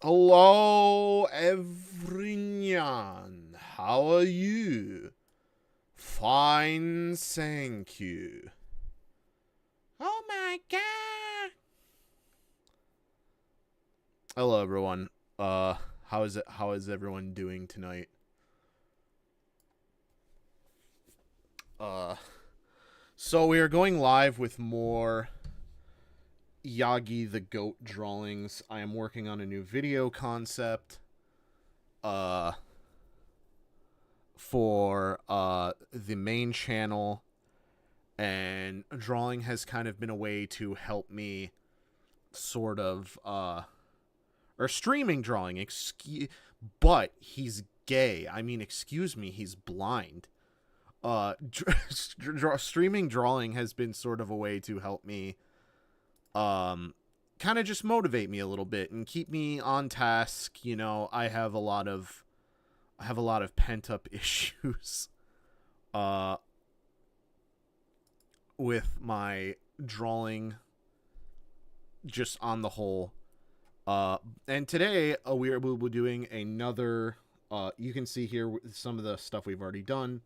Hello, everyone. How are you? Fine, thank you. Oh my god. Hello, everyone. How is it? How is everyone doing tonight? Uh, so we are going live with more Yagi the goat drawings. I am working on a new video concept. Uh, for the main channel, and drawing has kind of been a way to help me sort of or streaming drawing, but he's gay. I mean, excuse me, he's blind. Streaming drawing has been sort of a way to help me kind of just motivate me a little bit and keep me on task. You know, I have a lot of pent up issues with my drawing just on the whole. And today we'll be doing another you can see here some of the stuff we've already done.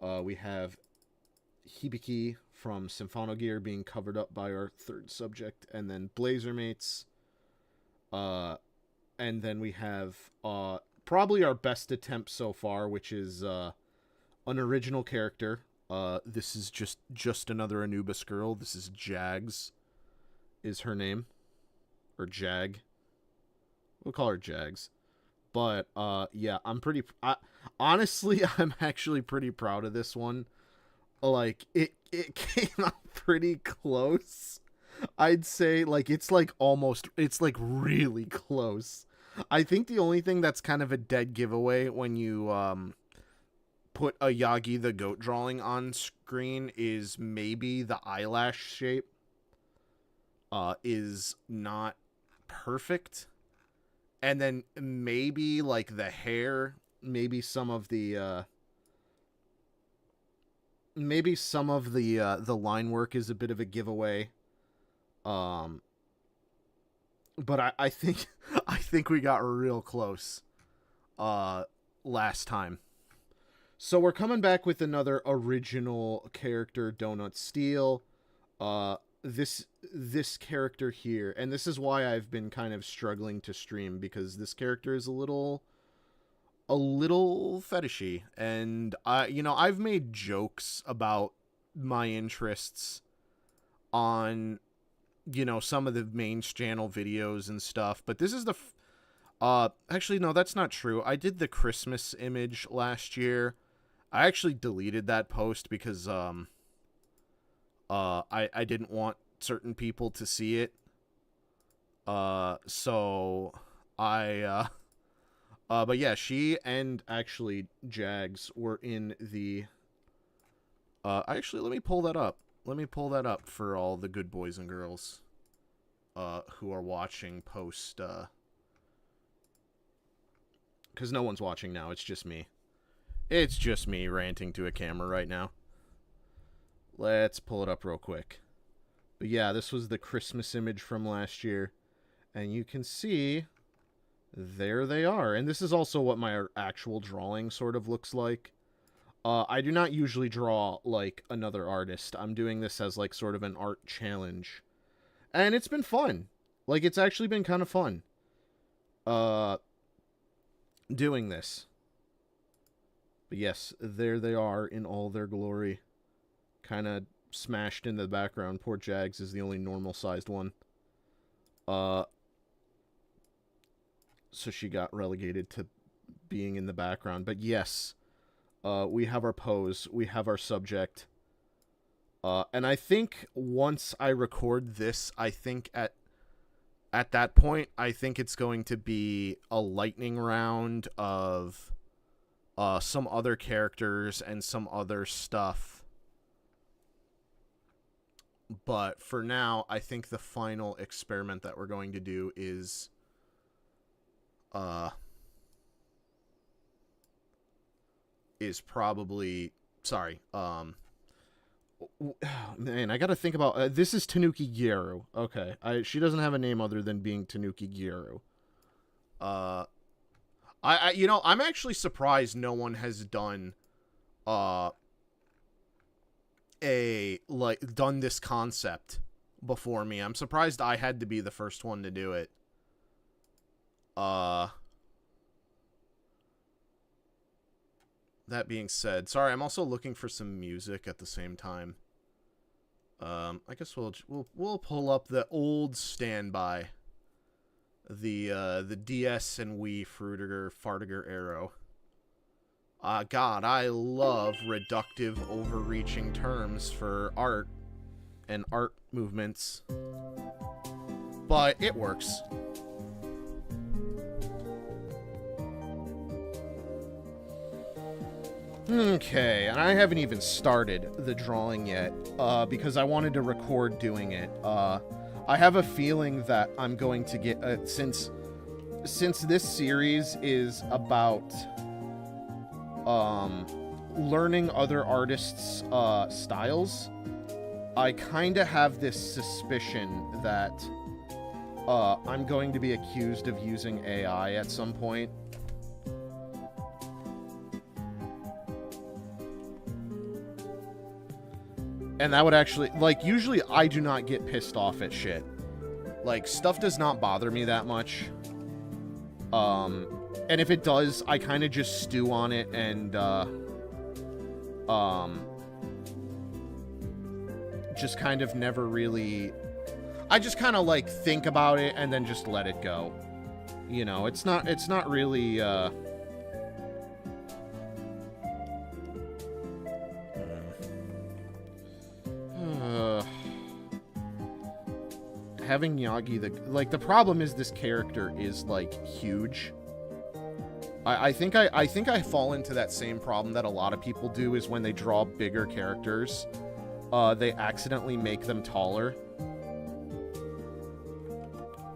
We have Hibiki from Symphonogear being covered up by our third subject, and then Blazermates. And then we have probably our best attempt so far, which is an original character. This is just another Anubis girl. This is Jags, is her name, or Jag. We'll call her Jags. But yeah, honestly, I'm actually pretty proud of this one. Like it came out pretty close. I'd say it's like really close. I think the only thing that's kind of a dead giveaway when you put a Yagi the goat drawing on screen is maybe the eyelash shape is not perfect. And then maybe like the hair, maybe some of the line work is a bit of a giveaway. But I think I think we got real close last time. So we're coming back with another original character, Donut Steel. This character here, and this is why I've been kind of struggling to stream, because this character is a little fetishy, and I've made jokes about my interests on some of the main channel videos and stuff, but this is the actually no, that's not true. I did the Christmas image last year. I actually deleted that post because I didn't want certain people to see it. So I but yeah, she and actually Jags were in the actually let me pull that up. Let me pull that up for all the good boys and girls who are watching post cuz no one's watching now. It's just me. It's just me ranting to a camera right now. Let's pull it up real quick. But yeah, this was the Christmas image from last year. And you can see, there they are. And this is also what my actual drawing sort of looks like. I do not usually draw like another artist. I'm doing this as like sort of an art challenge. And it's been fun. Like, it's actually been kind of fun. Doing this. But yes, there they are in all their glory. Kind of smashed in the background. Poor Jags is the only normal-sized one. So she got relegated to being in the background. But yes, we have our pose. We have our subject. And I think once I record this, I think at that point, I think it's going to be a lightning round of some other characters and some other stuff. But for now, I think the final experiment that we're going to do is probably man, I gotta think about this is Tanuki Gyaru. Okay, she doesn't have a name other than being Tanuki Gyaru. Uh, I'm actually surprised no one has done uh done this concept before me. I'm surprised I had to be the first one to do it. That being said, sorry, I'm also looking for some music at the same time. I guess we'll pull up the old standby, the DS and Wii Frutiger Fartiger Arrow. God, I love reductive, overreaching terms for art and art movements, but it works. Okay, and I haven't even started the drawing yet, because I wanted to record doing it. I have a feeling that I'm going to get, since this series is about, learning other artists' styles, I kind of have this suspicion that, I'm going to be accused of using AI at some point. And that would actually, like, usually I do not get pissed off at shit. Like, stuff does not bother me that much. And if it does, I kind of just stew on it and, just kind of never really... I just kind of, like, think about it and then just let it go. You know, it's not really, having Yagi, the problem is this character is, like, huge. I think I fall into that same problem that a lot of people do, is when they draw bigger characters, they accidentally make them taller.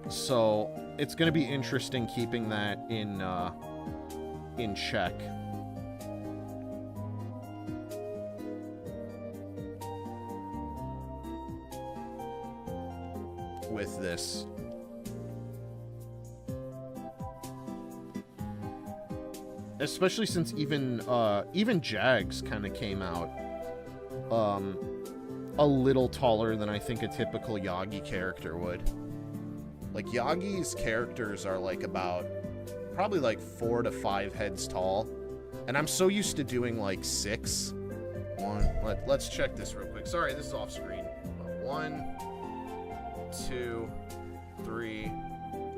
So it's going to be interesting keeping that in check. With this. Especially since even Jags kind of came out a little taller than I think a typical Yagi character would. Like, Yagi's characters are like about probably like 4 to 5 heads tall, and I'm so used to doing like 6. Let's check this real quick. Sorry, this is off screen. 1, 2, 3.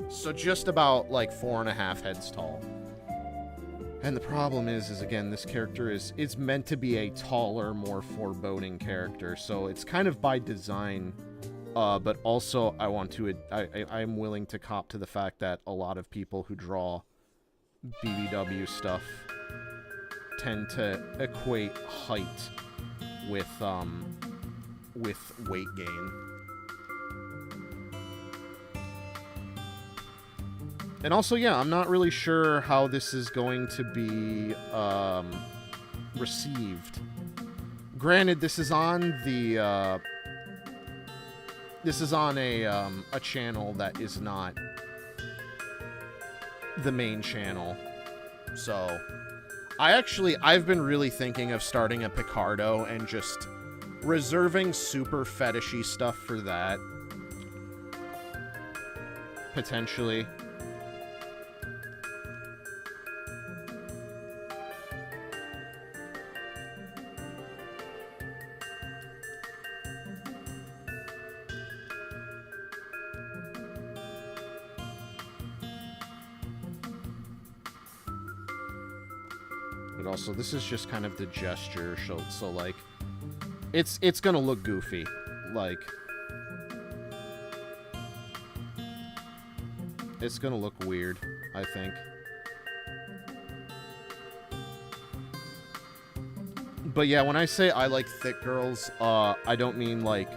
So just about like 4.5 heads tall. And the problem is again, this character is meant to be a taller, more foreboding character, so it's kind of by design. But also, I'm willing to cop to the fact that a lot of people who draw BBW stuff tend to equate height with weight gain. And also, yeah, I'm not really sure how this is going to be received. Granted, this is on the a channel that is not the main channel. So, I've been really thinking of starting a Picardo and just reserving super fetishy stuff for that. Potentially. But also, this is just kind of the gesture, so like, it's gonna look goofy, like, it's gonna look weird, I think. But yeah, when I say I like thick girls, I don't mean like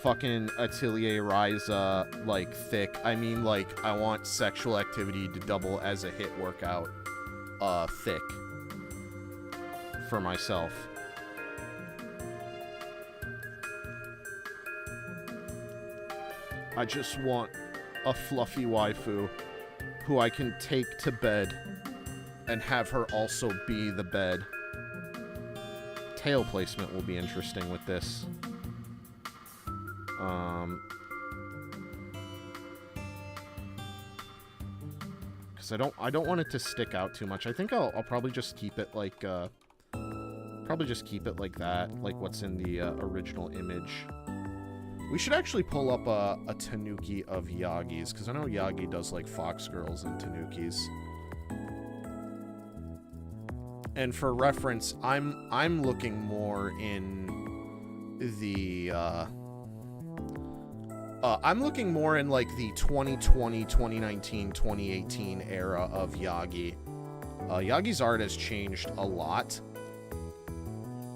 fucking Atelier Ryza, like, thick. I mean, like, I want sexual activity to double as a hit workout, thick. For myself. I just want a fluffy waifu who I can take to bed and have her also be the bed. Tail placement will be interesting with this. Because I don't want it to stick out too much. I think I'll probably just keep it like that, like what's in the original image. We should actually pull up a tanuki of Yagi's, because I know Yagi does like fox girls and tanukis. And for reference, I'm looking more in the I'm looking more in like the 2020, 2019, 2018 era of Yagi. Yagi's art has changed a lot.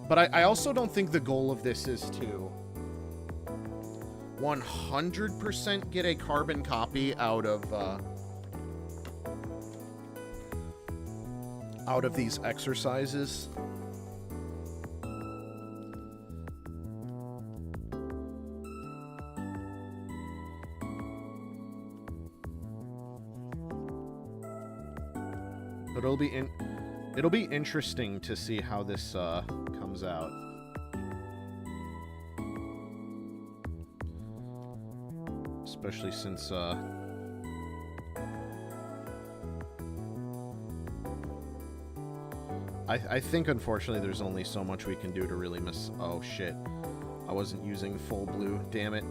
But I also don't think the goal of this is to 100% get a carbon copy out of these exercises. But it'll be interesting to see how this comes out. Especially since I think unfortunately there's only so much we can do to really miss. Oh shit. I wasn't using full blue, damn it.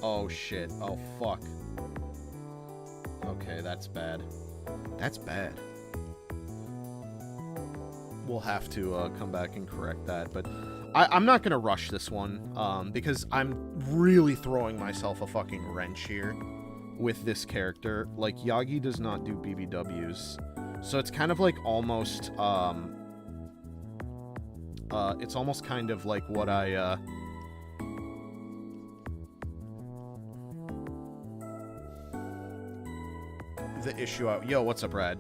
Oh shit. Oh fuck. Okay, that's bad. That's bad. We'll have to come back and correct that, but I'm not gonna rush this one, because I'm really throwing myself a fucking wrench here with this character. Like, Yagi does not do BBWs, so it's kind of like almost, it's almost kind of like what I, the issue yo, what's up, Brad?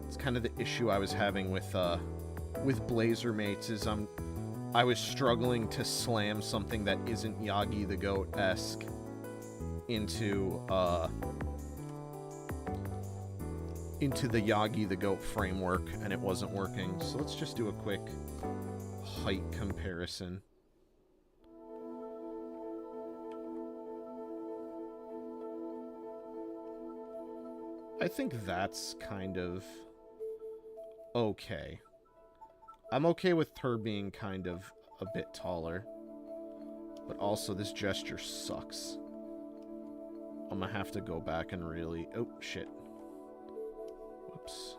It's kind of the issue I was having with Blazer Mates is I was struggling to slam something that isn't Yagi the Goat-esque into the Yagi the Goat framework, and it wasn't working. So let's just do a quick height comparison. I think that's kind of okay. I'm okay with her being kind of a bit taller. But also, this gesture sucks. I'm gonna have to go back and really... Oh, shit. Whoops.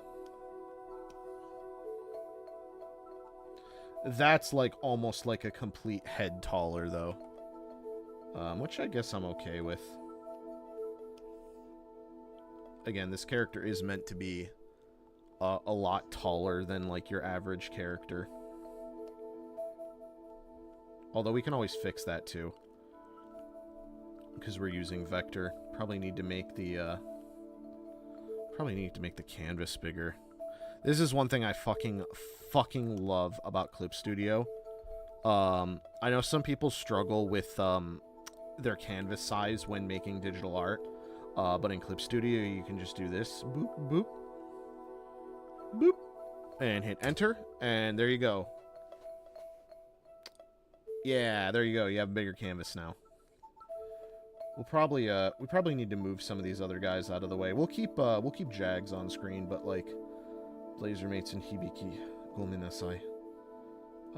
That's like almost like a complete head taller, though. Which I guess I'm okay with. Again, this character is meant to be a lot taller than like your average character. Although we can always fix that too, because we're using vector. Probably need to make the canvas bigger. This is one thing I fucking love about Clip Studio. I know some people struggle with their canvas size when making digital art. But in Clip Studio, you can just do this. Boop, boop, boop. And hit enter. And there you go. Yeah, there you go. You have a bigger canvas now. We probably need to move some of these other guys out of the way. We'll keep Jags on screen, but like Blazer Mates and Hibiki Gomenasai.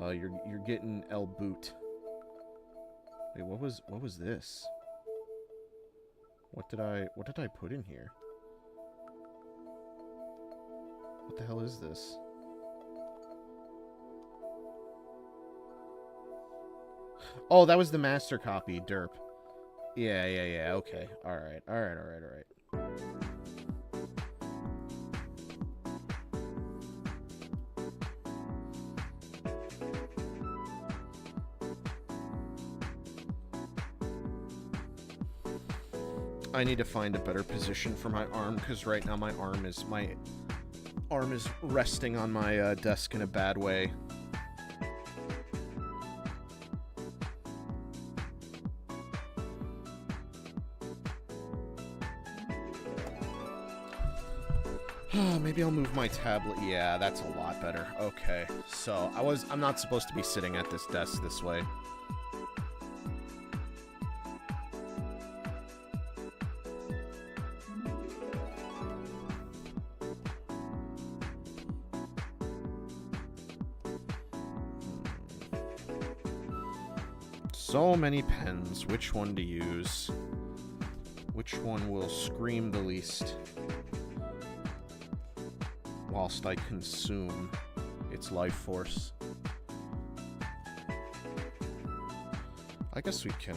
You're getting El Boot. Wait, what was this? What did I put in here? What the hell is this? Oh, that was the master copy, derp. Yeah, okay. Alright. I need to find a better position for my arm, because right now my arm is resting on my desk in a bad way. maybe I'll move my tablet. Yeah, that's a lot better. Okay, so I'm not supposed to be sitting at this desk this way. So many pens. Which one to use? Which one will scream the least? Whilst I consume its life force. I guess we can,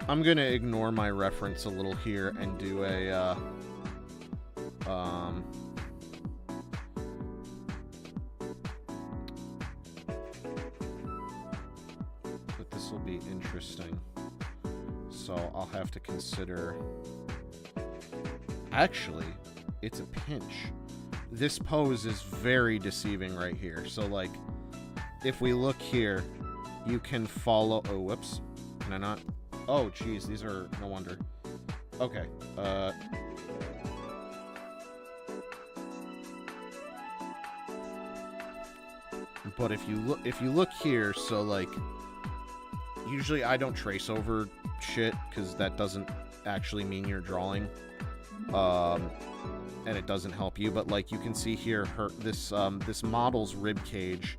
I'm gonna ignore my reference a little here and do a, but this will be interesting. So I'll have to consider... Actually, it's a pinch. This pose is very deceiving right here. So, like, if we look here, you can follow... Oh, whoops. Can I not... Oh, geez, these are... No wonder. Okay, but if you look here, so, like... Usually I don't trace over shit, because that doesn't actually mean you're drawing. And it doesn't help you, but, like, you can see here, this model's rib cage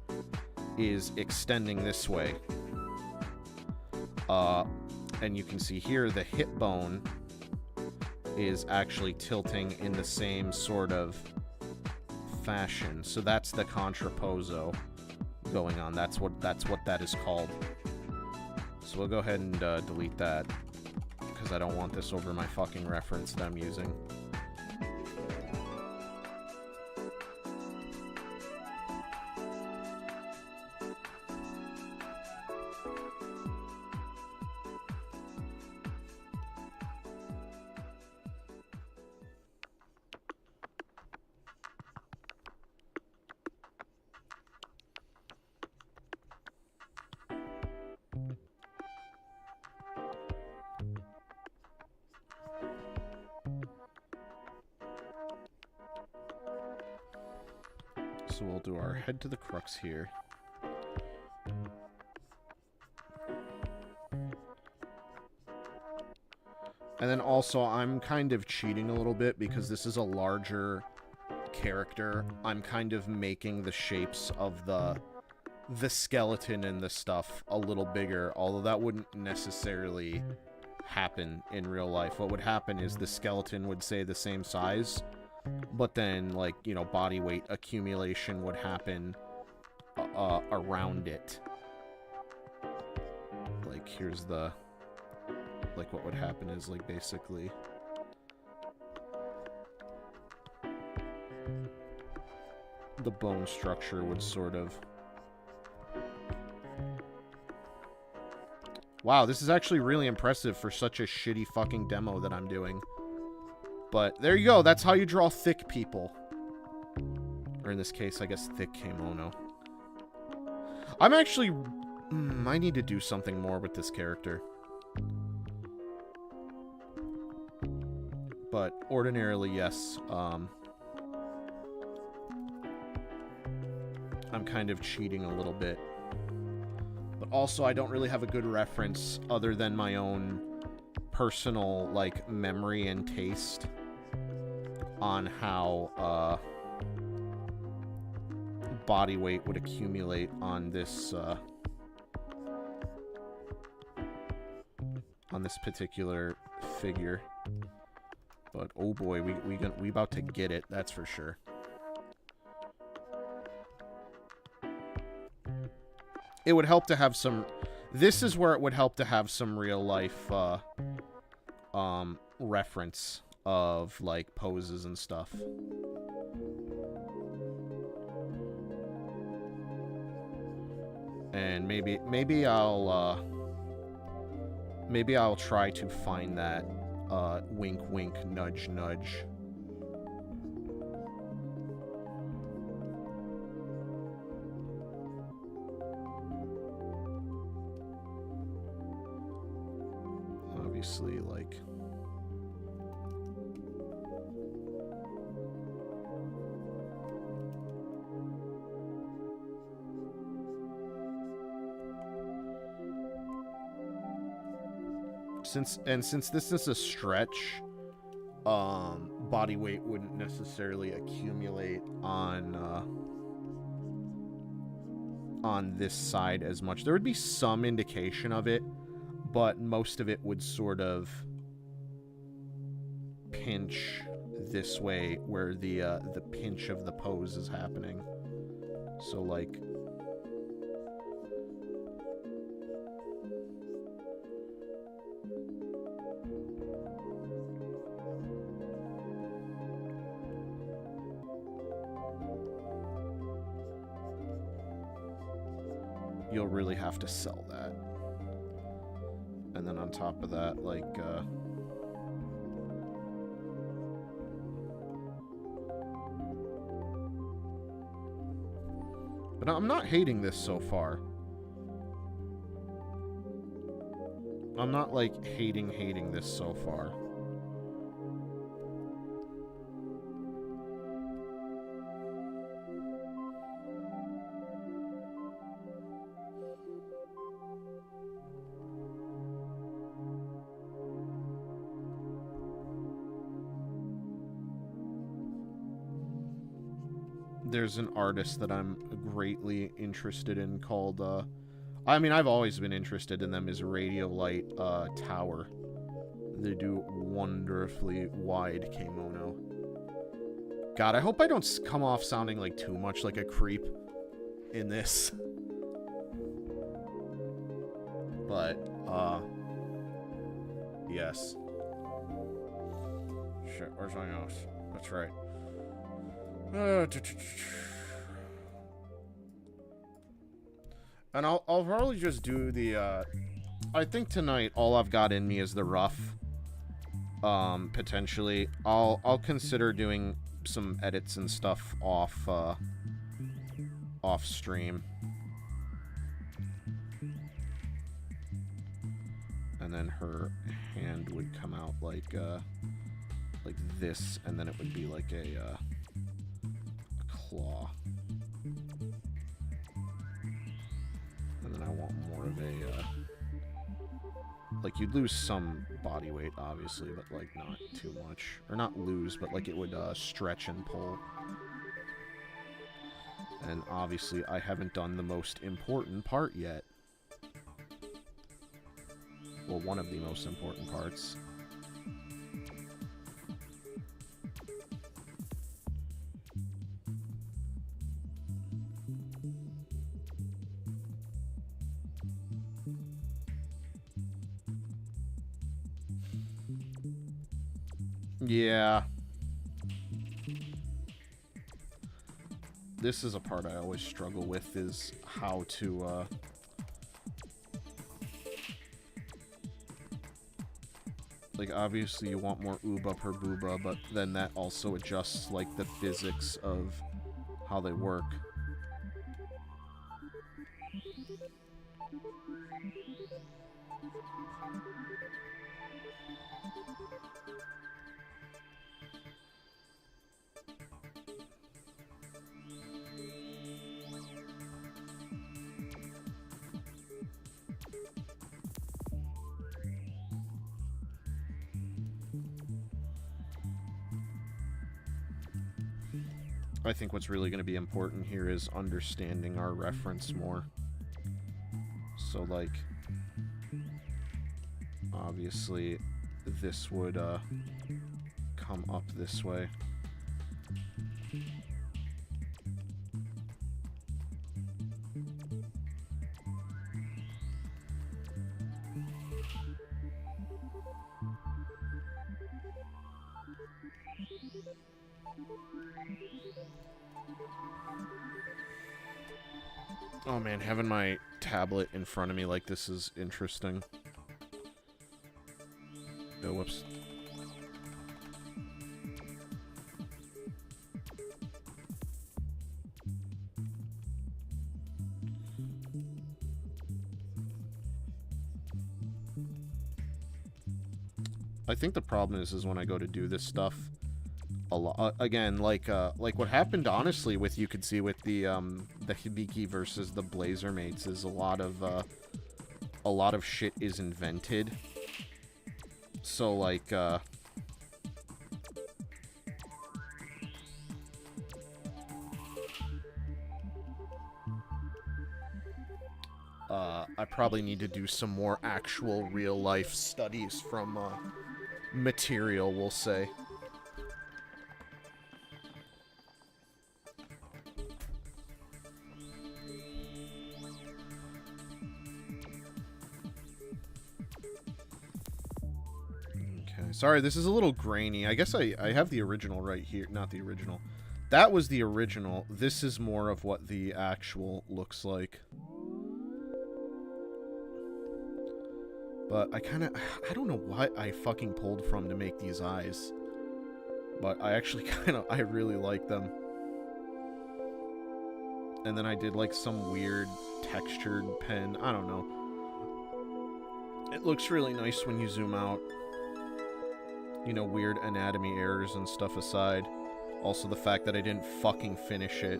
is extending this way. And you can see here the hip bone is actually tilting in the same sort of fashion. So that's the contrapposo going on. That's what that is called. So we'll go ahead and delete that, because I don't want this over my fucking reference that I'm using. So we'll do our head to the crux here. And then also, I'm kind of cheating a little bit because this is a larger character. I'm kind of making the shapes of the skeleton and the stuff a little bigger, although that wouldn't necessarily happen in real life. What would happen is the skeleton would stay the same size, but then, like, you know, body weight accumulation would happen around it. Like, here's the... Like, what would happen is, like, basically... the bone structure would sort of... Wow, this is actually really impressive for such a shitty fucking demo that I'm doing. But there you go. That's how you draw thick people. Or in this case, I guess thick kimono. I'm actually... I need to do something more with this character. But ordinarily, yes. I'm kind of cheating a little bit. But also, I don't really have a good reference other than my own personal, like, memory and taste on how body weight would accumulate on this particular figure. But oh boy, we about to get it, that's for sure. It would help to have some... This is where it would help to have some real life reference of, like, poses and stuff. And maybe I'll try to find that wink wink nudge nudge obviously, like... Since this is a stretch, body weight wouldn't necessarily accumulate on this side as much. There would be some indication of it, but most of it would sort of pinch this way where the pinch of the pose is happening. So like you'll really have to sell that. And then on top of that, like, but I'm not hating this so far. I'm not, like, hating this so far. There's an artist that I'm greatly interested in called, I mean, I've always been interested in them, is Radiolite Tower. They do wonderfully wide kimono. God, I hope I don't come off sounding like too much like a creep in this. But, yes. Shit, where's my mouse? That's right. And I'll probably just do the, I think tonight all I've got in me is the rough. Potentially. I'll consider doing some edits and stuff off, off stream. And then her hand would come out like this, and then it would be like a claw. And then I want more of a, like, you'd lose some body weight, obviously, but, like, not too much. Or not lose, but, like, it would, stretch and pull. And, obviously, I haven't done the most important part yet. Well, one of the most important parts. Yeah. This is a part I always struggle with, is how to, like, obviously you want more ooba per booba, but then that also adjusts, like, the physics of how they work. I think what's really going to be important here is understanding our reference more. So, like, obviously, this would, come up this way. Oh man, having my tablet in front of me like this is interesting. Oh, whoops. I think the problem is when I go to do this stuff, a lot again, like what happened honestly with, you could see with the Hibiki versus the Blazer mates, is a lot of shit is invented. So like I probably need to do some more actual real-life studies from material, we'll say. Okay, sorry, this is a little grainy. I guess I have the original right here. Not the original. That was the original. This is more of what the actual looks like. But I don't know what I fucking pulled from to make these eyes. But I actually I really like them. And then I did like some weird textured pen. I don't know. It looks really nice when you zoom out. You know, weird anatomy errors and stuff aside. Also the fact that I didn't fucking finish it.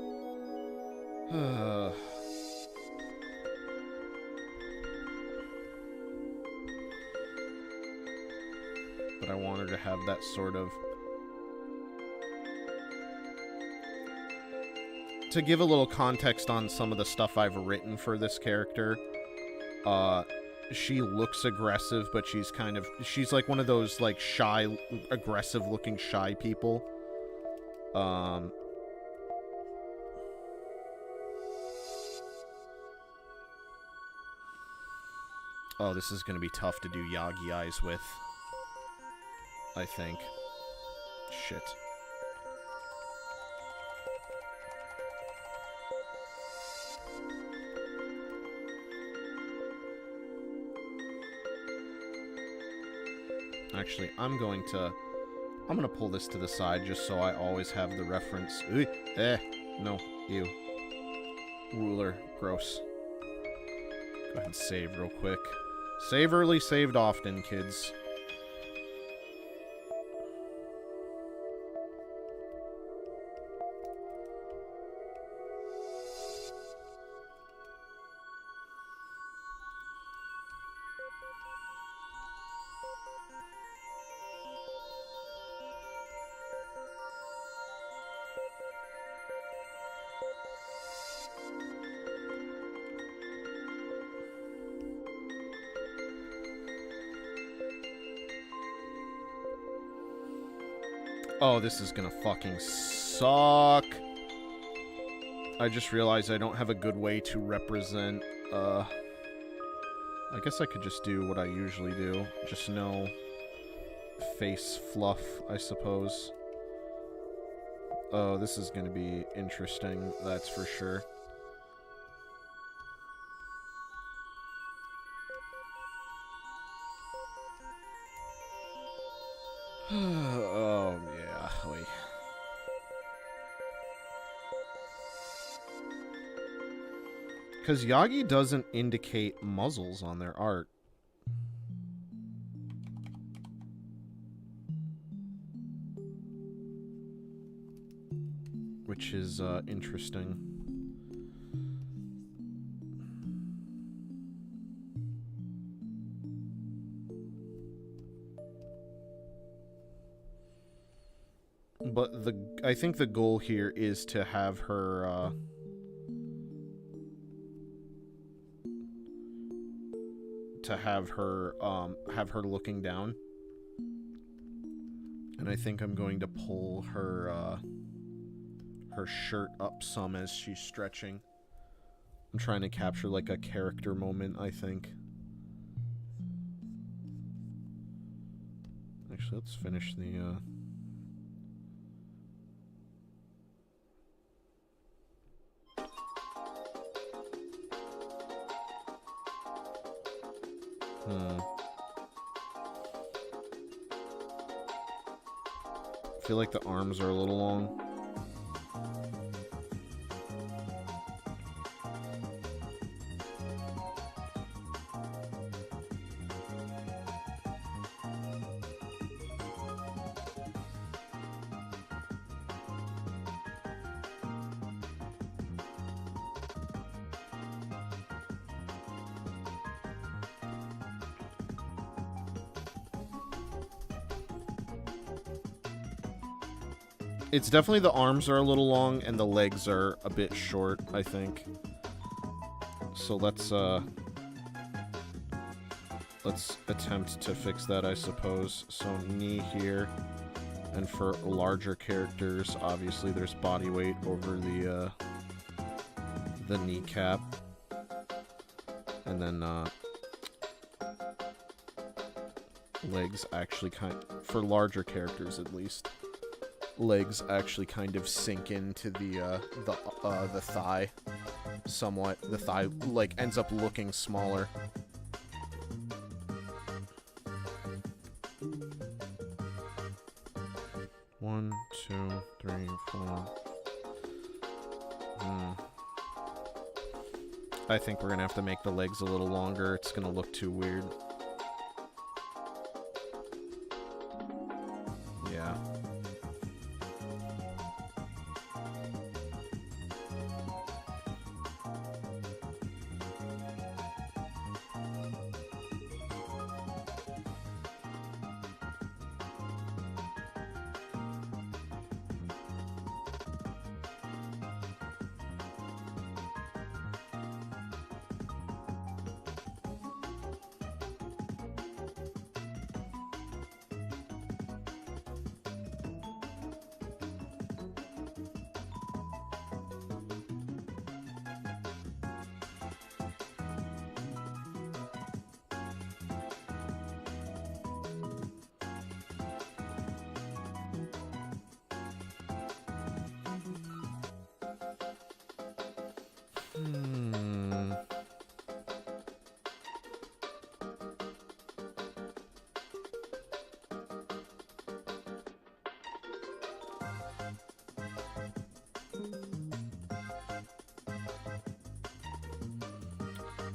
But I wanted to have that sort of... To give a little context on some of the stuff I've written for this character, she looks aggressive, but she's like one of those like shy, aggressive looking shy people. Oh, this is gonna be tough to do Yagi eyes with, I think. Shit. Actually, I'm gonna pull this to the side just so I always have the reference. Ooh, no, ew. Ruler, gross. Go ahead and save real quick. Save early, saved often, kids. Oh, this is gonna fucking suck. I just realized I don't have a good way to represent, I guess I could just do what I usually do. Just no face fluff, I suppose. Oh, this is gonna be interesting, that's for sure. Oh, yeah. Wait. Because Yagi doesn't indicate muzzles on their art. Which is, interesting. But I think the goal here is to have her, have her looking down. And I think I'm going to pull her, her shirt up some as she's stretching. I'm trying to capture, like, a character moment, I think. Actually, let's finish the, I feel like the arms are a little long. It's definitely the arms are a little long and the legs are a bit short, I think. So let's attempt to fix that, I suppose. So knee here. And for larger characters, obviously there's body weight over the kneecap. And then legs actually for larger characters at least, legs actually kind of sink into the thigh somewhat. The thigh like ends up looking smaller. One, two, three, four. I think we're gonna have to make the legs a little longer. It's gonna look too weird. Yeah.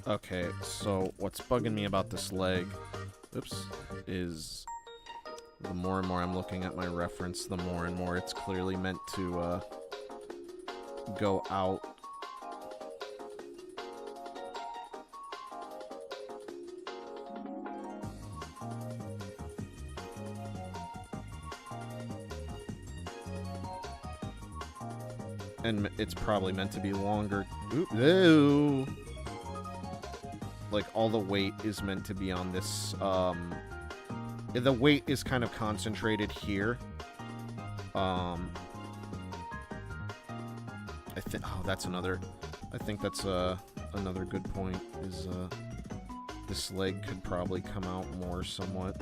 Okay, so what's bugging me about this leg, is the more and more I'm looking at my reference, the more and more it's clearly meant to go out. And it's probably meant to be longer. Ooh. Like, all the weight is meant to be on this, the weight is kind of concentrated here. I think that's another good point, is, this leg could probably come out more somewhat.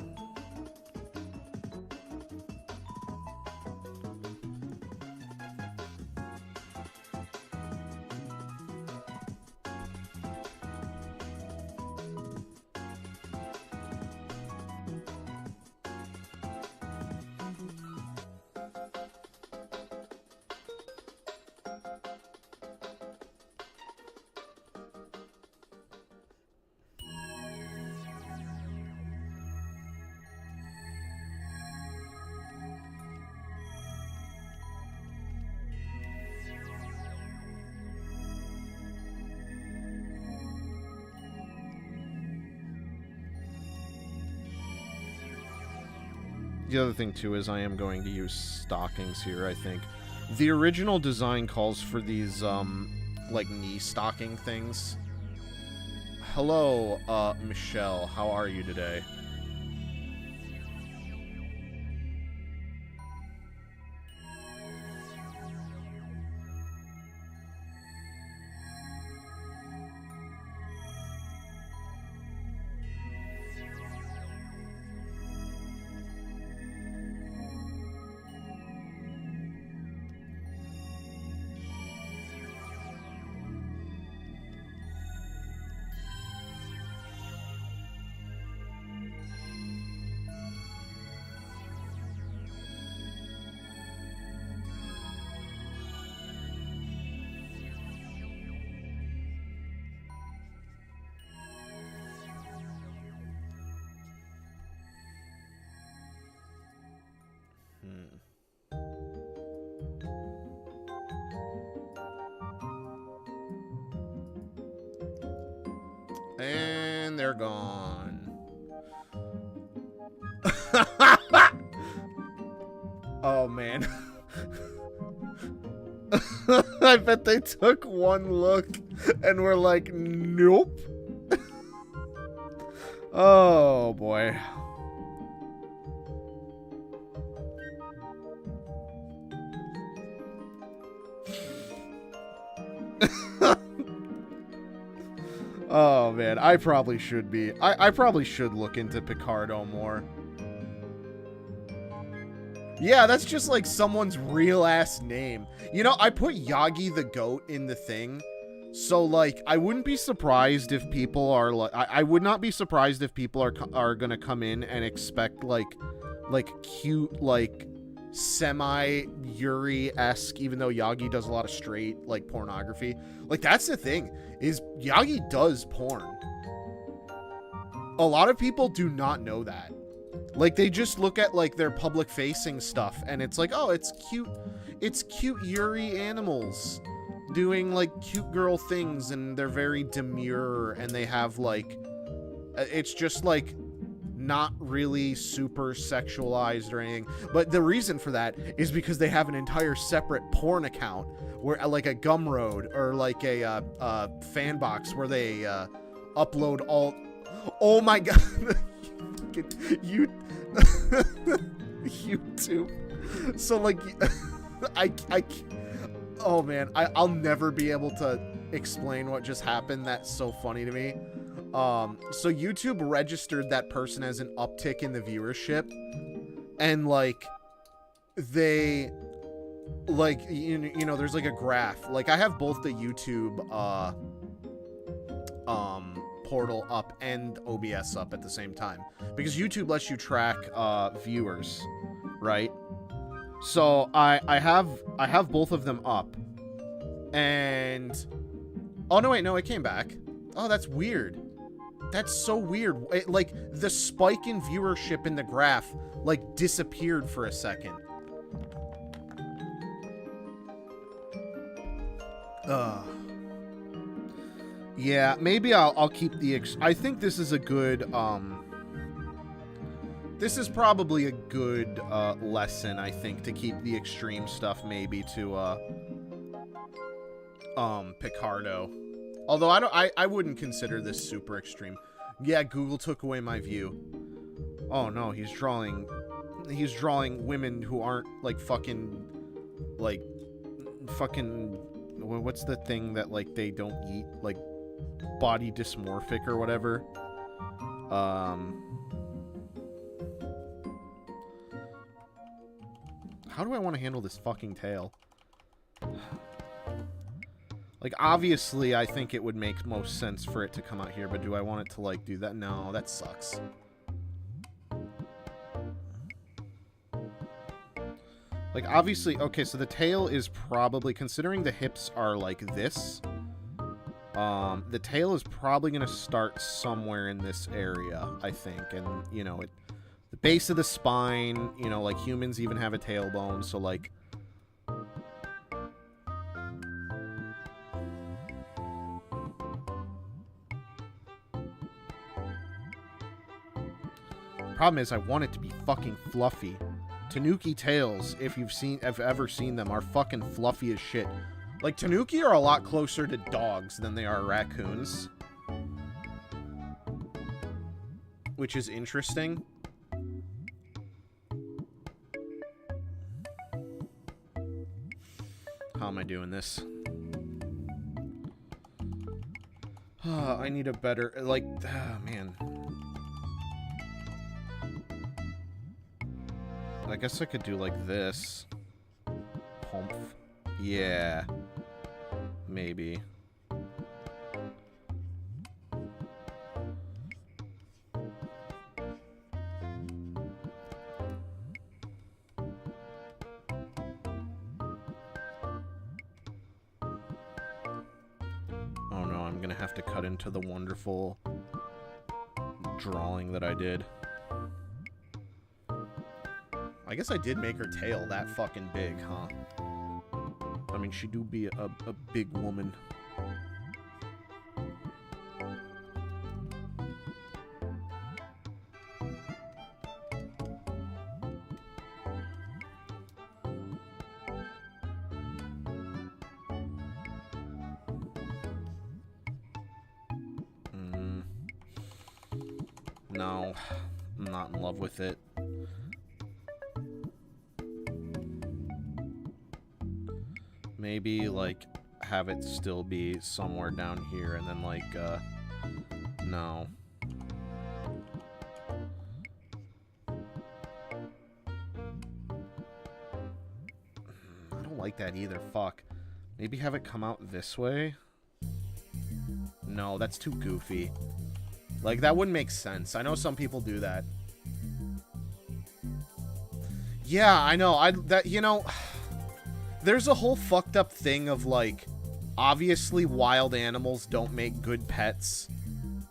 The other thing, too, is I am going to use stockings here, I think. The original design calls for these, like, knee stocking things. Hello, Michelle. How are you today? And they're gone. Oh, man. I bet they took one look and were like, nope. Oh, boy. Oh, man. I probably should be. I probably should look into Picardo more. Yeah, that's just like someone's real-ass name. You know, I put Yagi the goat in the thing. So, like, I wouldn't be surprised if people are, like... I would not be surprised if people are gonna come in and expect, like cute, like, semi-Yuri-esque, even though Yagi does a lot of straight, like, pornography. Like, that's the thing, is Yagi does porn. A lot of people do not know that. Like, they just look at, like, their public-facing stuff, and it's like, oh, it's cute Yuri animals doing, like, cute girl things, and they're very demure, and they have, like, it's just, like, not really super sexualized or anything. But the reason for that is because they have an entire separate porn account, where, like, a Gumroad, or, like, a fan box, where they, upload all... Oh my god! YouTube. So, like, oh man, I'll never be able to explain what just happened. That's so funny to me. So YouTube registered that person as an uptick in the viewership, and like, they, like, you know, there's like a graph. Like, I have both the YouTube portal up and OBS up at the same time, because YouTube lets you track viewers, right? So I have both of them up, and oh no, wait, no, it came back. Oh, that's weird. That's so weird. It, like, the spike in viewership in the graph, like, disappeared for a second. Yeah, maybe I'll keep the I think this is a good this is probably a good lesson, I think, to keep the extreme stuff maybe to Picardo. Although I wouldn't consider this super extreme. Yeah, Google took away my view. Oh no, he's drawing women who aren't like fucking what's the thing that, like, they don't eat, like, body dysmorphic or whatever. How do I want to handle this fucking tail? Like, obviously, I think it would make most sense for it to come out here, but do I want it to, like, do that? No, that sucks. Like, obviously, okay, so the tail is probably, considering the hips are like this, the tail is probably going to start somewhere in this area, I think. And, you know, the base of the spine, you know, like, humans even have a tailbone, so, like... Problem is, I want it to be fucking fluffy. Tanuki tails, if you've ever seen them, are fucking fluffy as shit. Like, Tanuki are a lot closer to dogs than they are raccoons. Which is interesting. How am I doing this? I need a better, like, man. I guess I could do like this. Pump. Yeah. Maybe. Oh no, I'm gonna have to cut into the wonderful drawing that I did. I guess I did make her tail that fucking big, huh? I mean, she do be a big woman. No, I'm not in love with it. Maybe, like, have it still be somewhere down here, and then, like, no. I don't like that either, fuck. Maybe have it come out this way? No, that's too goofy. Like, that wouldn't make sense. I know some people do that. Yeah, I know. You know, there's a whole fucked up thing of, like, obviously wild animals don't make good pets,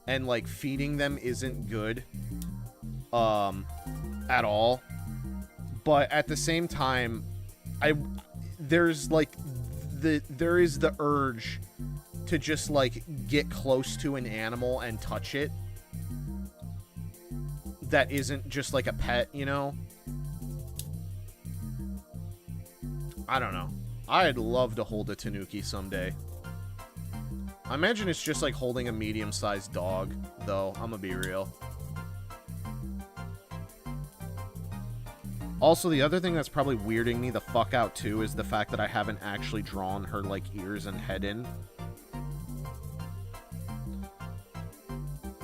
and, like, feeding them isn't good, at all. But at the same time, there's, like, there is the urge to just, like, get close to an animal and touch it that isn't just, like, a pet, you know? I don't know. I'd love to hold a tanuki someday. I imagine it's just like holding a medium-sized dog, though. I'm gonna be real. Also, the other thing that's probably weirding me the fuck out, too, is the fact that I haven't actually drawn her, like, ears and head in.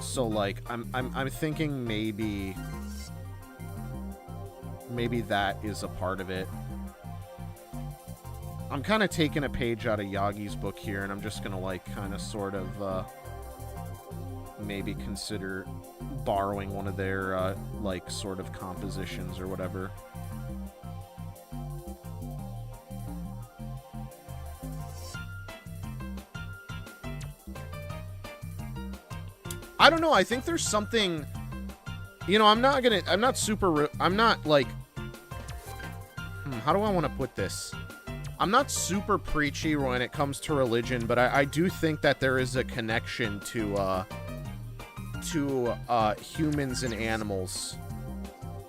So, like, I'm thinking maybe that is a part of it. I'm kind of taking a page out of Yagi's book here, and I'm just gonna, like, kind of sort of, maybe consider borrowing one of their, like, sort of compositions or whatever. I don't know, I think there's something, you know, I'm not, like, how do I want to put this? I'm not super preachy when it comes to religion, but I do think that there is a connection to humans and animals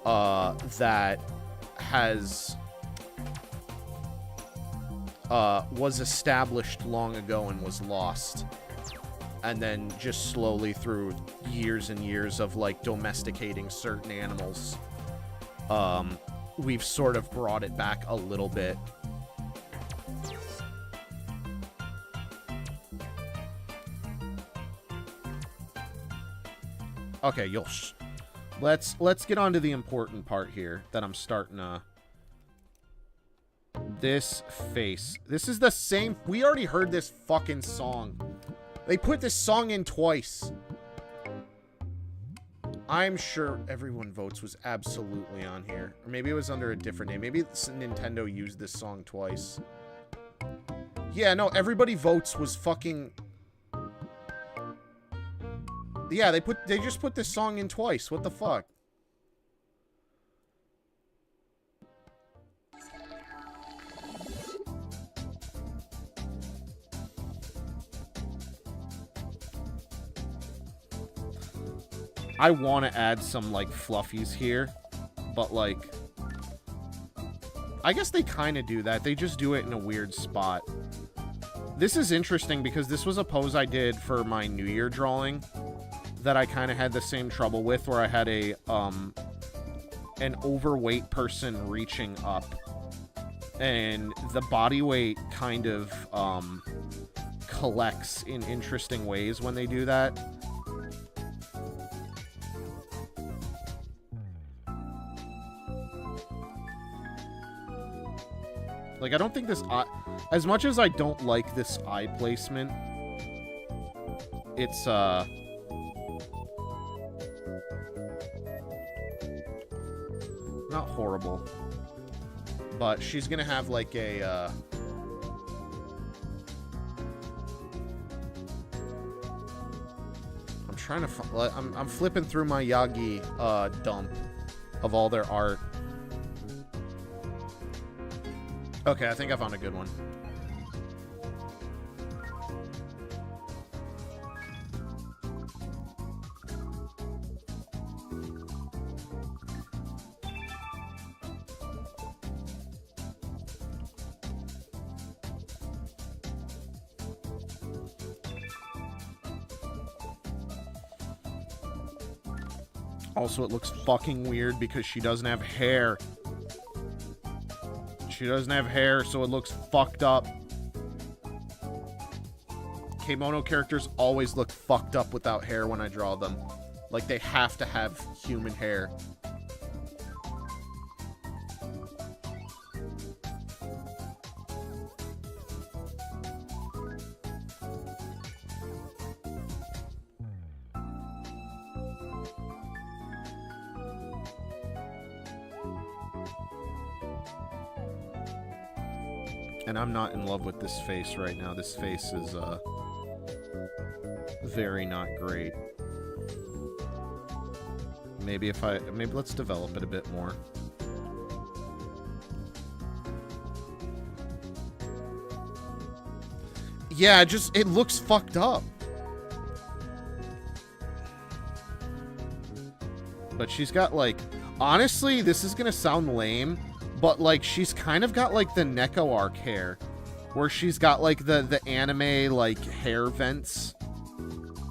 that was established long ago and was lost. And then just slowly through years and years of, like, domesticating certain animals, we've sort of brought it back a little bit. Okay, let's get on to the important part here that I'm starting to... This face. This is the same... We already heard this fucking song. They put this song in twice. I'm sure Everyone Votes was absolutely on here. Or maybe it was under a different name. Maybe Nintendo used this song twice. Yeah, no, Everybody Votes was fucking... Yeah, they just put this song in twice. What the fuck? I want to add some, like, fluffies here, but, like, I guess they kind of do that. They just do it in a weird spot. This is interesting because this was a pose I did for my New Year drawing that I kind of had the same trouble with, where I had a an overweight person reaching up, and the body weight kind of collects in interesting ways when they do that. Like, I don't think this eye... As much as I don't like this eye placement, it's, not horrible. But she's gonna have, like, a, I'm trying to... I'm flipping through my Yagi, dump of all their art. Okay, I think I found a good one. Also, it looks fucking weird because she doesn't have hair. She doesn't have hair, so it looks fucked up. Kemono characters always look fucked up without hair when I draw them. Like, they have to have human hair. And I'm not in love with this face right now. This face is, very not great. Maybe let's develop it a bit more. Yeah, it looks fucked up. But she's got, like, honestly, this is gonna sound lame, but, like, she's kind of got, like, the Neko arc hair. Where she's got, like, the anime, like, hair vents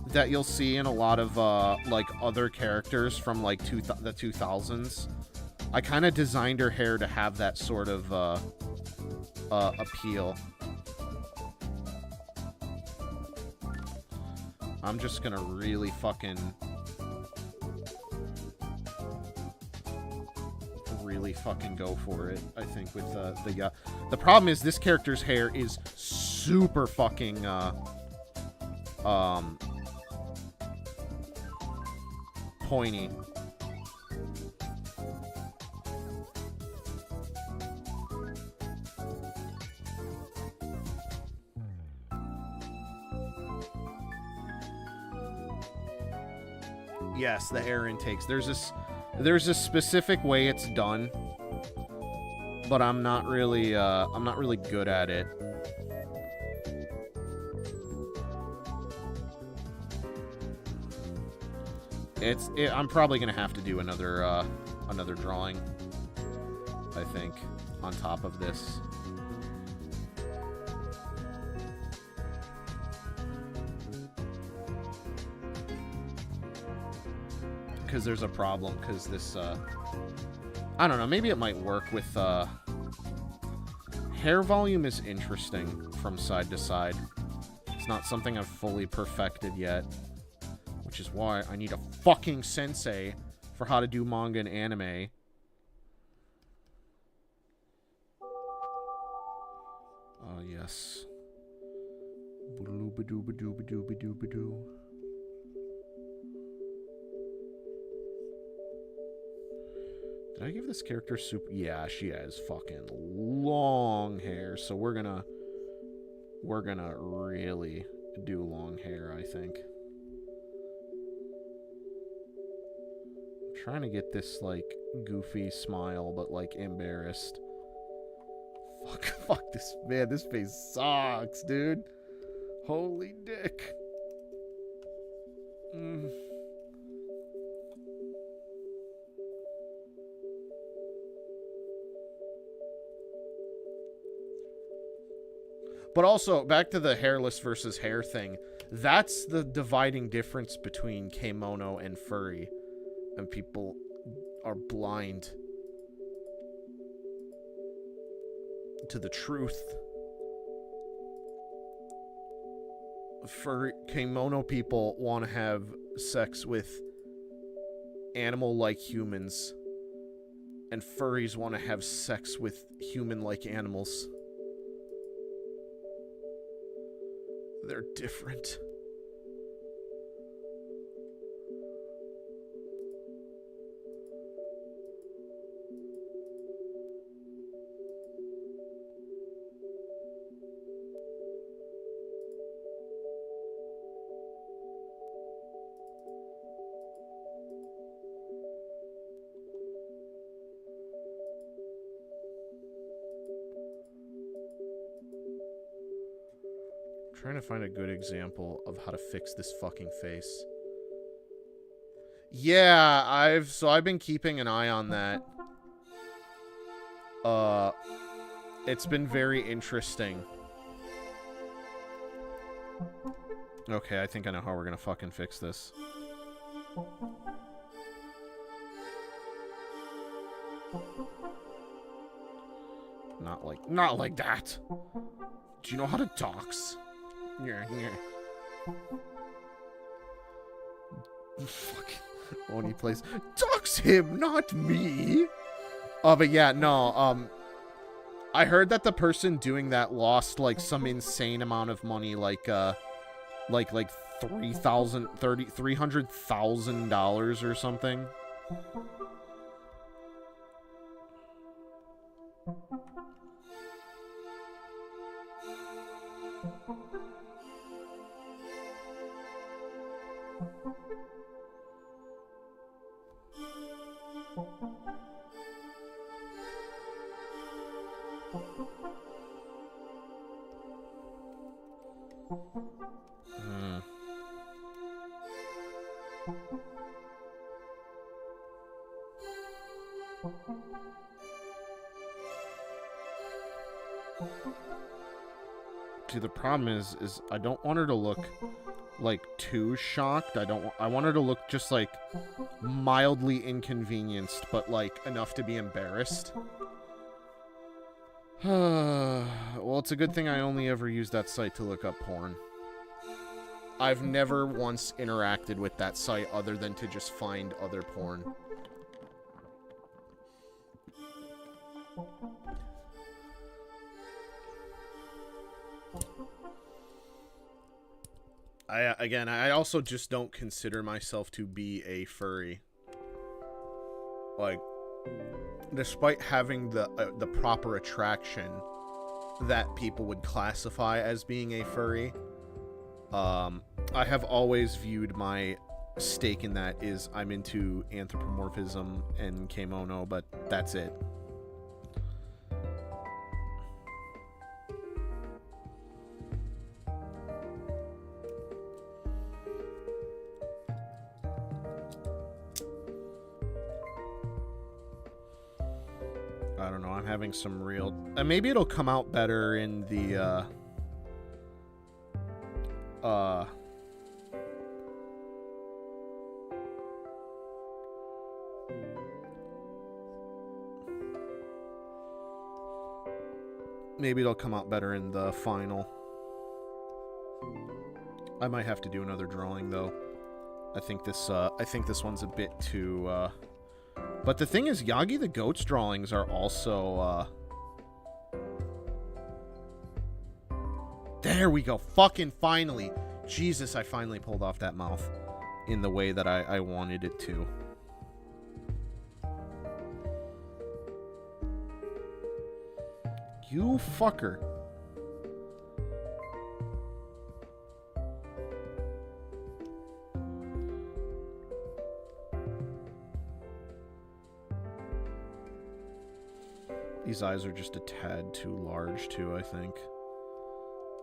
that you'll see in a lot of, like, other characters from, like, the 2000s. I kind of designed her hair to have that sort of, appeal. I'm just gonna really fucking go for it, I think, with the problem is this character's hair is super fucking pointy. Yes, the hair intakes. There's a specific way it's done, but I'm not really good at it. I'm probably gonna have to do another drawing, I think, on top of this. Because there's a problem, because this, I don't know, maybe it might work with, hair volume is interesting from side to side. It's not something I've fully perfected yet, which is why I need a fucking sensei for how to do manga and anime. Oh, yes. Ba-doo-ba-doo-ba-doo-ba-doo-ba-doo-ba-doo. Did I give this character super? Yeah, she has fucking long hair, so we're gonna really do long hair, I think. I'm trying to get this, like, goofy smile, but, like, embarrassed. Fuck this, man, this face sucks, dude. Holy dick. But also, back to the hairless versus hair thing. That's the dividing difference between kemono and furry. And people are blind to the truth. Furry kemono people want to have sex with animal-like humans. And furries want to have sex with human-like animals. They're different. Trying to find a good example of how to fix this fucking face. Yeah, I've been keeping an eye on that. It's been very interesting. Okay, I think I know how we're gonna fucking fix this. Not like that. Do you know how to dox? Yeah. Fucking Oni plays. Dox him, not me. But yeah, no, I heard that the person doing that lost, like, some insane amount of money, like $300,000 or something. See, the problem is I don't want her to look, like, too shocked. I want her to look just, like, mildly inconvenienced, but, like, enough to be embarrassed. Well, it's a good thing I only ever use that site to look up porn. I've never once interacted with that site other than to just find other porn. I also just don't consider myself to be a furry. Like, despite having the proper attraction that people would classify as being a furry, I have always viewed my stake in that is I'm into anthropomorphism and kimono, but that's it. I don't know, I'm having some real... maybe it'll come out better in the, maybe it'll come out better in the final. I might have to do another drawing, though. I think this one's a bit too, But the thing is, Yagi the Goat's drawings are also, There we go. Fucking finally. Jesus, I finally pulled off that mouth in the way that I wanted it to. You fucker. These eyes are just a tad too large, too, I think.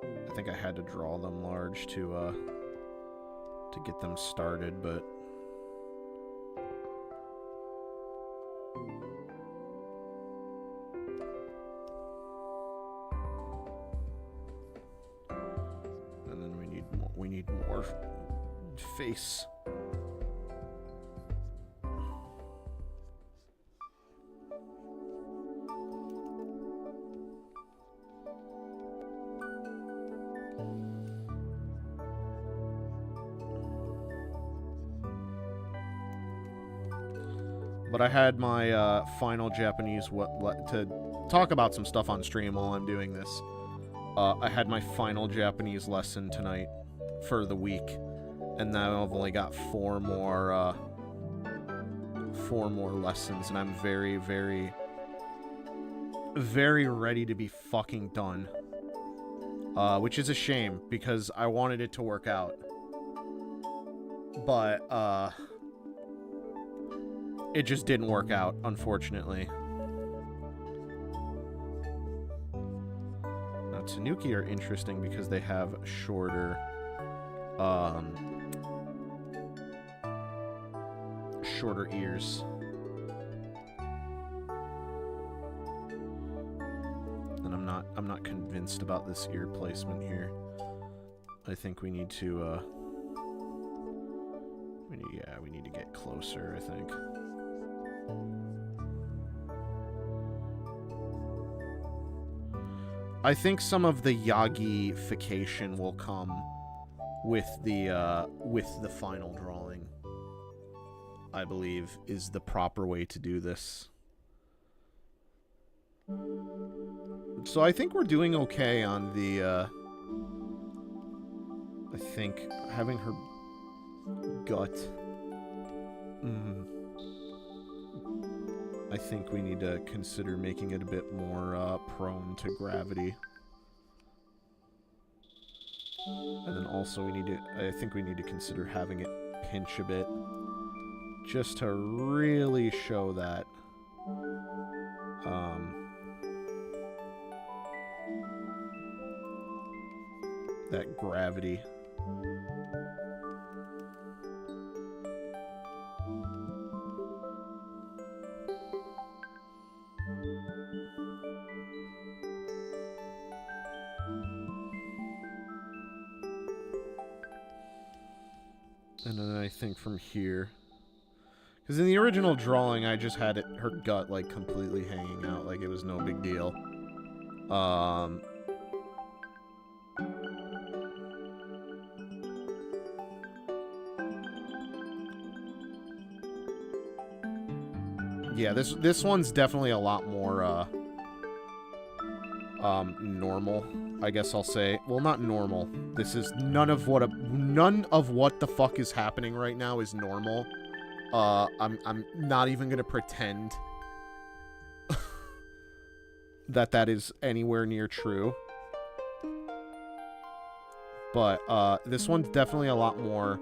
I think I had to draw them large to get them started, but... And then we need more face. But I had my final Japanese to talk about some stuff on stream while I'm doing this. I had my final Japanese lesson tonight for the week, and now I've only got four more lessons, and I'm very, very, very ready to be fucking done. Which is a shame because I wanted it to work out, but it just didn't work out, unfortunately. Now, Tanuki are interesting because they have shorter, shorter ears. And I'm not convinced about this ear placement here. I think we need to, we need to get closer, I think. I think some of the Yagi-fication will come with the final drawing. I believe is the proper way to do this. So I think we're doing okay on the, I think having her gut. I think we need to consider making it a bit more prone to gravity. And then also I think we need to consider having it pinch a bit. Just to really show that. That gravity. And then I think from here, because in the original drawing, I just had her gut like completely hanging out, like it was no big deal. Yeah, this one's definitely a lot more normal, I guess I'll say. Well, not normal. This is none of what the fuck is happening right now is normal. I'm not even gonna pretend that is anywhere near true. But this one's definitely a lot more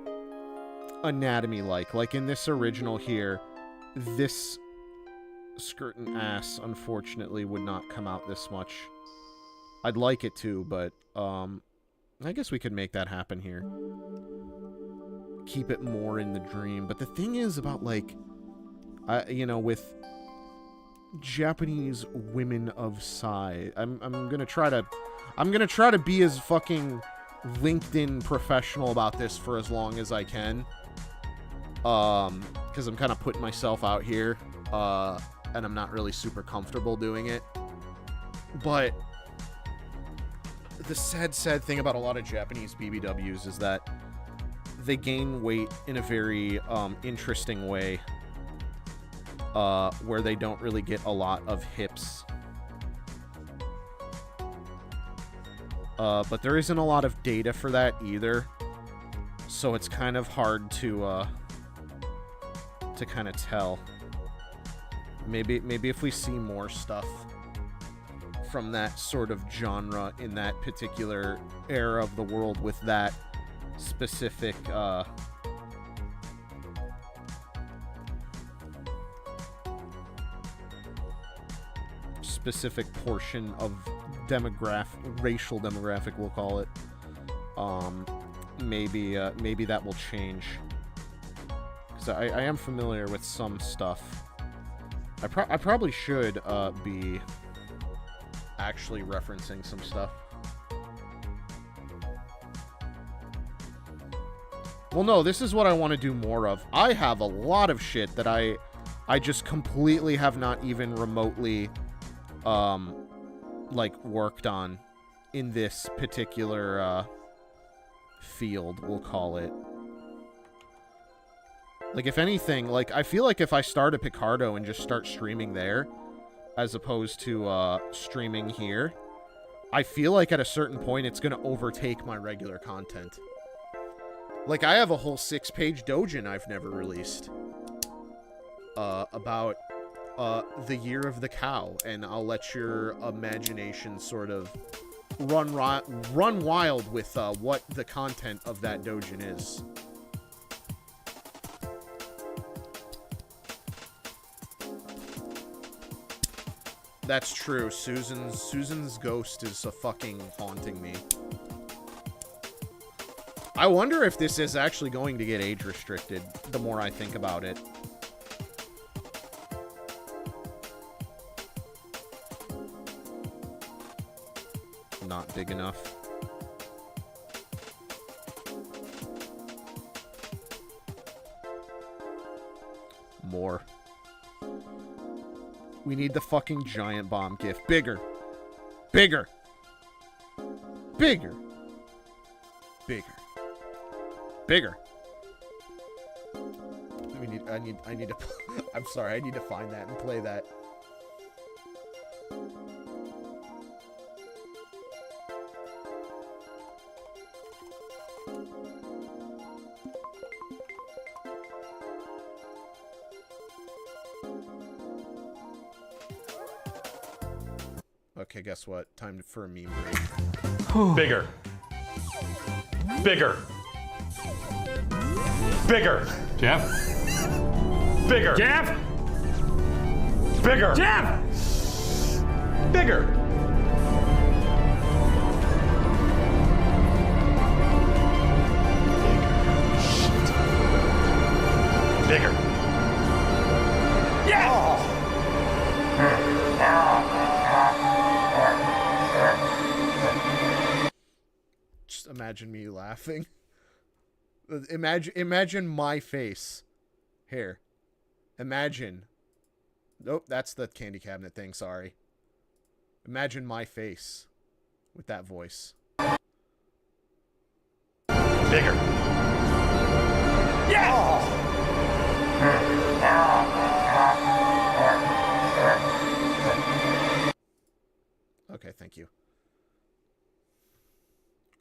anatomy-like. Like in this original here, this skirt and ass, unfortunately, would not come out this much. I'd like it to, but I guess we could make that happen here. Keep it more in the dream. But the thing is about, like, you know, with Japanese women of size, I'm gonna try to be as fucking LinkedIn professional about this for as long as I can. Because I'm kind of putting myself out here, and I'm not really super comfortable doing it. But the sad thing about a lot of Japanese BBWs is that they gain weight in a very interesting way, where they don't really get a lot of hips. But there isn't a lot of data for that either, so it's kind of hard to kind of tell. Maybe if we see more stuff from that sort of genre in that particular era of the world with that specific portion of racial demographic, we'll call it. Maybe that will change. Because I am familiar with some stuff. I probably should be actually referencing some stuff. Well, no, this is what I want to do more of. I have a lot of shit that I just completely have not even remotely like worked on in this particular field, we'll call it. Like, if anything, like, I feel like if I start a Picardo and just start streaming there, as opposed to streaming here, I feel like at a certain point it's going to overtake my regular content. Like, I have a whole 6-page doujin I've never released about the year of the cow, and I'll let your imagination sort of run wild with what the content of that doujin is. That's true. Susan's ghost is fucking haunting me. I wonder if this is actually going to get age restricted, the more I think about it. Not big enough. More. We need the fucking giant bomb gif. Bigger. Bigger. Bigger. Bigger. Bigger. I need to I'm sorry, I need to find that and play that. Okay, guess what? Time for a meme break. Bigger. Bigger. Bigger. Jeff? Bigger. Jeff? Bigger. Jeff! Bigger. Bigger. Yeah! Oh. Just imagine me laughing. Imagine my face. Here. Imagine. Nope, that's the candy cabinet thing, sorry. Imagine my face with that voice. Bigger. Yeah! Oh. Okay, thank you.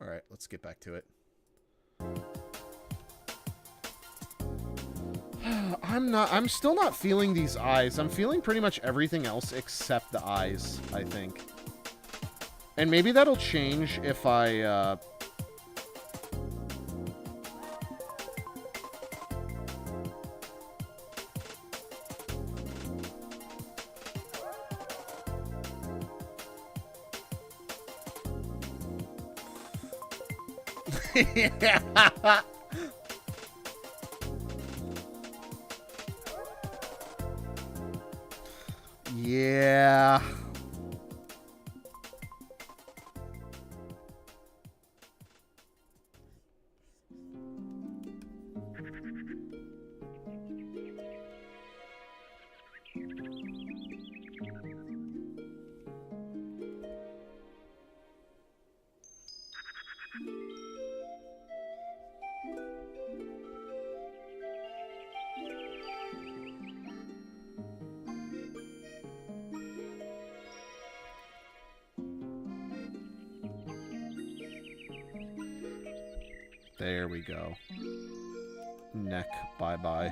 Alright, let's get back to it. I'm still not feeling these eyes. I'm feeling pretty much everything else except the eyes, I think. And maybe that'll change if I, yeah. Yeah. There we go. Neck, bye-bye.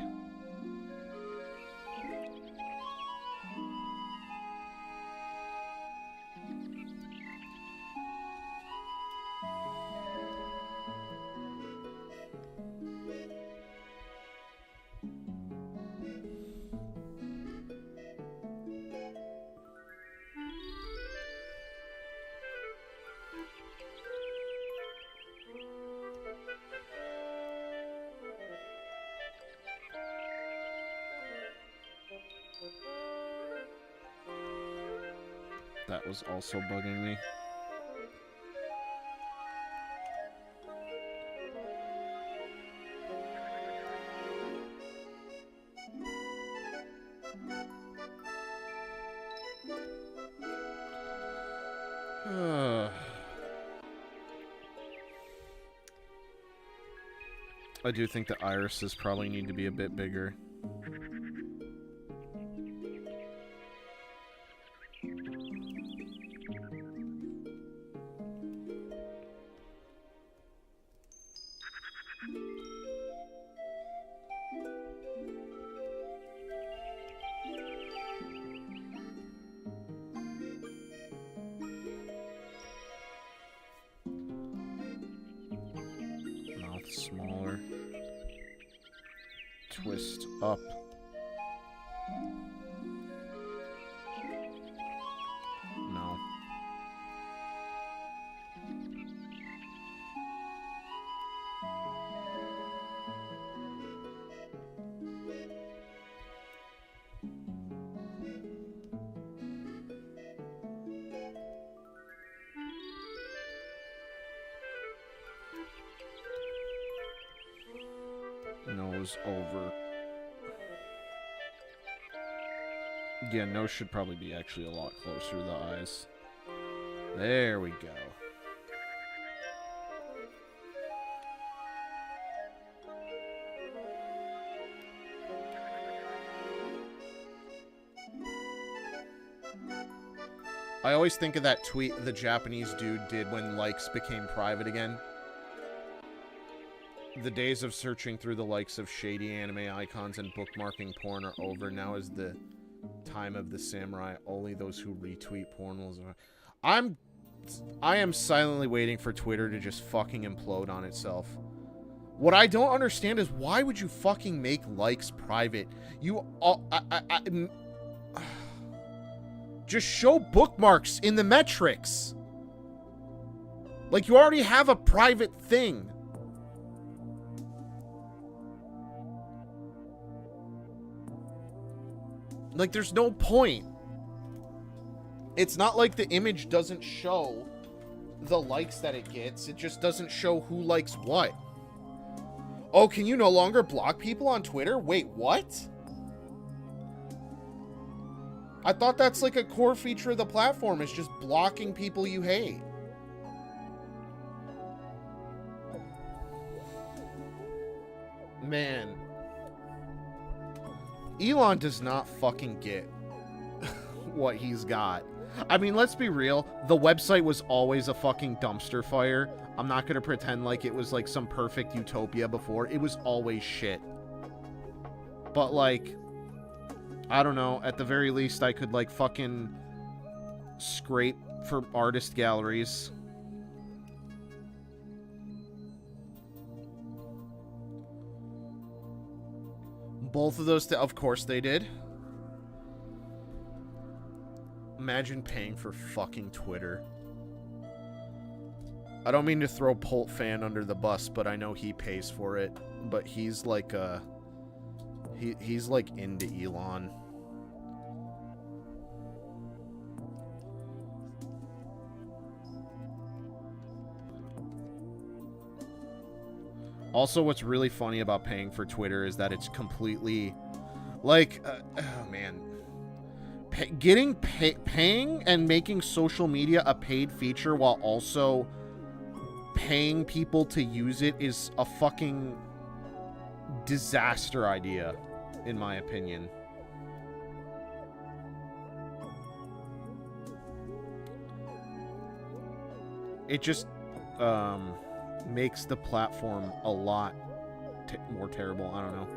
That was also bugging me. I do think the irises probably need to be a bit bigger. Smaller. Twist up. No. Nose over. Yeah, nose should probably be actually a lot closer to the eyes. There we go. I always think of that tweet the Japanese dude did when likes became private again. The days of searching through the likes of shady anime icons and bookmarking porn are over. Now is the time of the samurai. Only those who retweet porn will... I am silently waiting for Twitter to just fucking implode on itself. What I don't understand is why would you fucking make likes private? You all... just show bookmarks in the metrics. Like, you already have a private thing. Like, there's no point. It's not like the image doesn't show the likes that it gets. It just doesn't show who likes what. Oh, can you no longer block people on Twitter? Wait, what? I thought that's like a core feature of the platform, is just blocking people you hate. Man. Elon does not fucking get what he's got. I mean, let's be real. The website was always a fucking dumpster fire. I'm not going to pretend like it was like some perfect utopia before. It was always shit. But like, I don't know. At the very least, I could like fucking scrape for artist galleries. Both of those, of course they did. Imagine paying for fucking Twitter. I don't mean to throw Pult Fan under the bus, but I know he pays for it. But he's like he's like into Elon. Also, what's really funny about paying for Twitter is that it's completely like, oh man, paying and making social media a paid feature while also paying people to use it is a fucking disaster idea, in my opinion. It just makes the platform a lot more terrible. I don't know.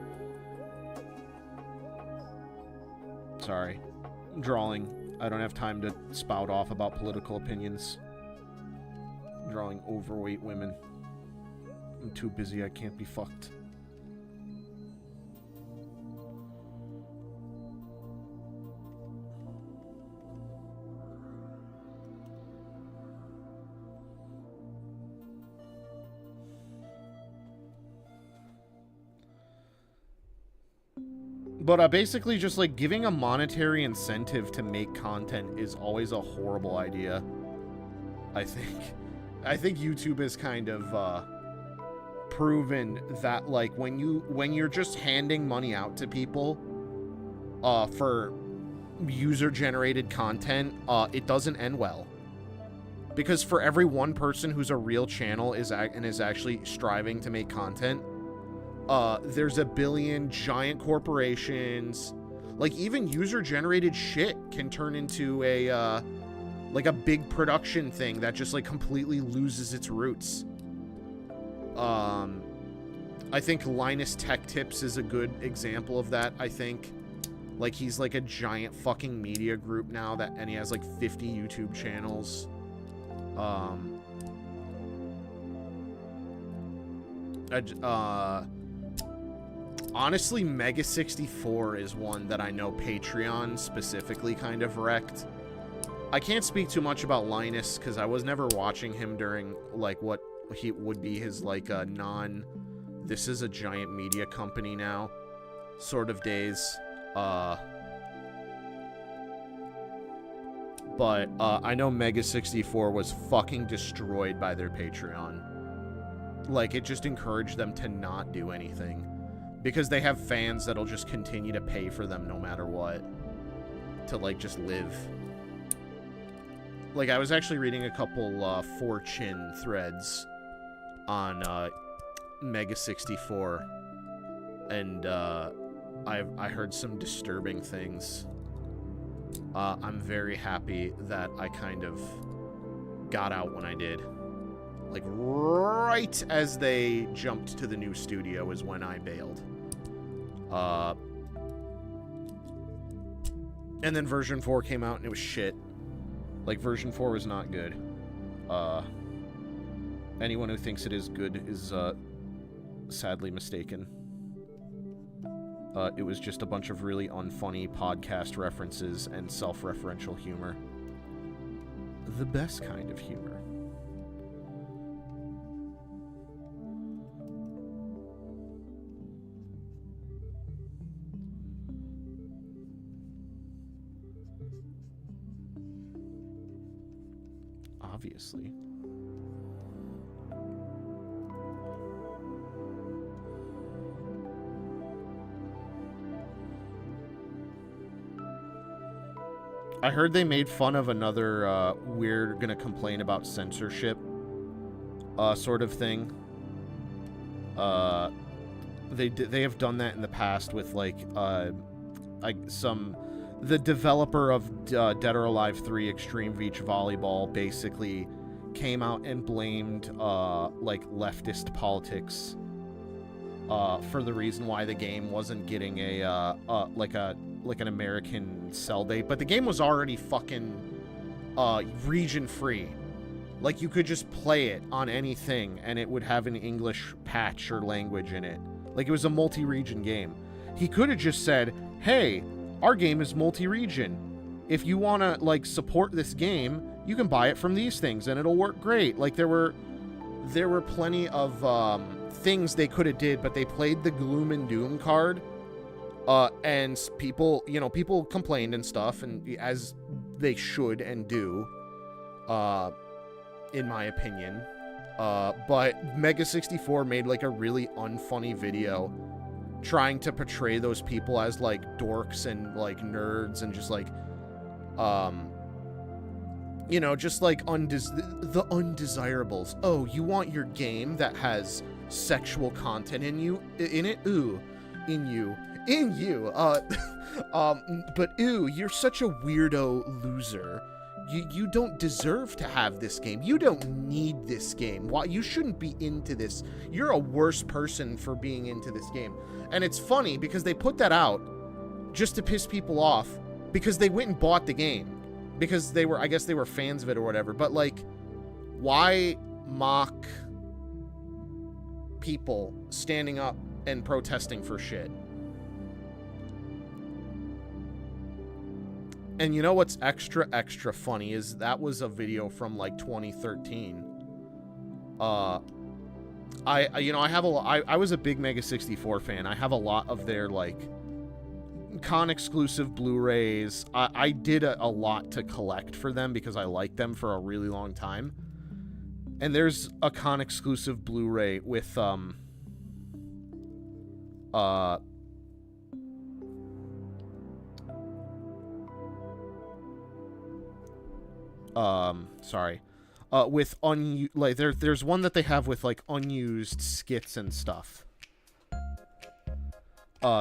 Sorry. I'm drawing. I don't have time to spout off about political opinions. I'm drawing overweight women. I'm too busy. I can't be fucked. But basically just like giving a monetary incentive to make content is always a horrible idea. I think YouTube has kind of proven that like when you're just handing money out to people for user generated content, it doesn't end well. Because for every one person who's a real channel is actually striving to make content, there's a billion giant corporations. Like, even user-generated shit can turn into a, like a big production thing that just, like, completely loses its roots. I think Linus Tech Tips is a good example of that, I think. Like, he's, like, a giant fucking media group now and he has, like, 50 YouTube channels. Honestly, Mega64 is one that I know Patreon specifically kind of wrecked. I can't speak too much about Linus because I was never watching him during, like, what he would be his, like, this is a giant media company now sort of days. But I know Mega64 was fucking destroyed by their Patreon. Like, it just encouraged them to not do anything. Because they have fans that'll just continue to pay for them no matter what. To, like, just live. Like, I was actually reading a couple 4chan threads on Mega64. And I heard some disturbing things. I'm very happy that I kind of got out when I did. Like, right as they jumped to the new studio is when I bailed. And then version 4 came out and it was shit. Like, version 4 was not good. Anyone who thinks it is good is, sadly mistaken. It was just a bunch of really unfunny podcast references and self-referential humor. The best kind of humor. Obviously. I heard they made fun of another we're gonna complain about censorship sort of thing. They have done that in the past with like the developer of Dead or Alive 3 Extreme Beach Volleyball basically came out and blamed like leftist politics for the reason why the game wasn't getting like an American sell date, but the game was already fucking region free. Like, you could just play it on anything and it would have an English patch or language in it. Like, it was a multi-region game. He could have just said, hey, our game is multi-region. If you want to, like, support this game, you can buy it from these things and it'll work great. Like, there were plenty of things they could have did, but they played the gloom and doom card. And people complained and stuff, and as they should and do, in my opinion. But Mega64 made like a really unfunny video trying to portray those people as like dorks and like nerds and just like, just like the undesirables. Oh, you want your game that has sexual content in it? Ooh, in you. But ew, you're such a weirdo loser. You don't deserve to have this game. You don't need this game. Why? You shouldn't be into this. You're a worse person for being into this game. And it's funny because they put that out just to piss people off because they went and bought the game because I guess they were fans of it or whatever. But like, why mock people standing up and protesting for shit? And you know what's extra funny is that was a video from like 2013. I was a big Mega64 fan. I have a lot of their like con exclusive Blu-rays. I did a lot to collect for them because I liked them for a really long time. And there's a con exclusive Blu-ray with with there's one that they have with like unused skits and stuff.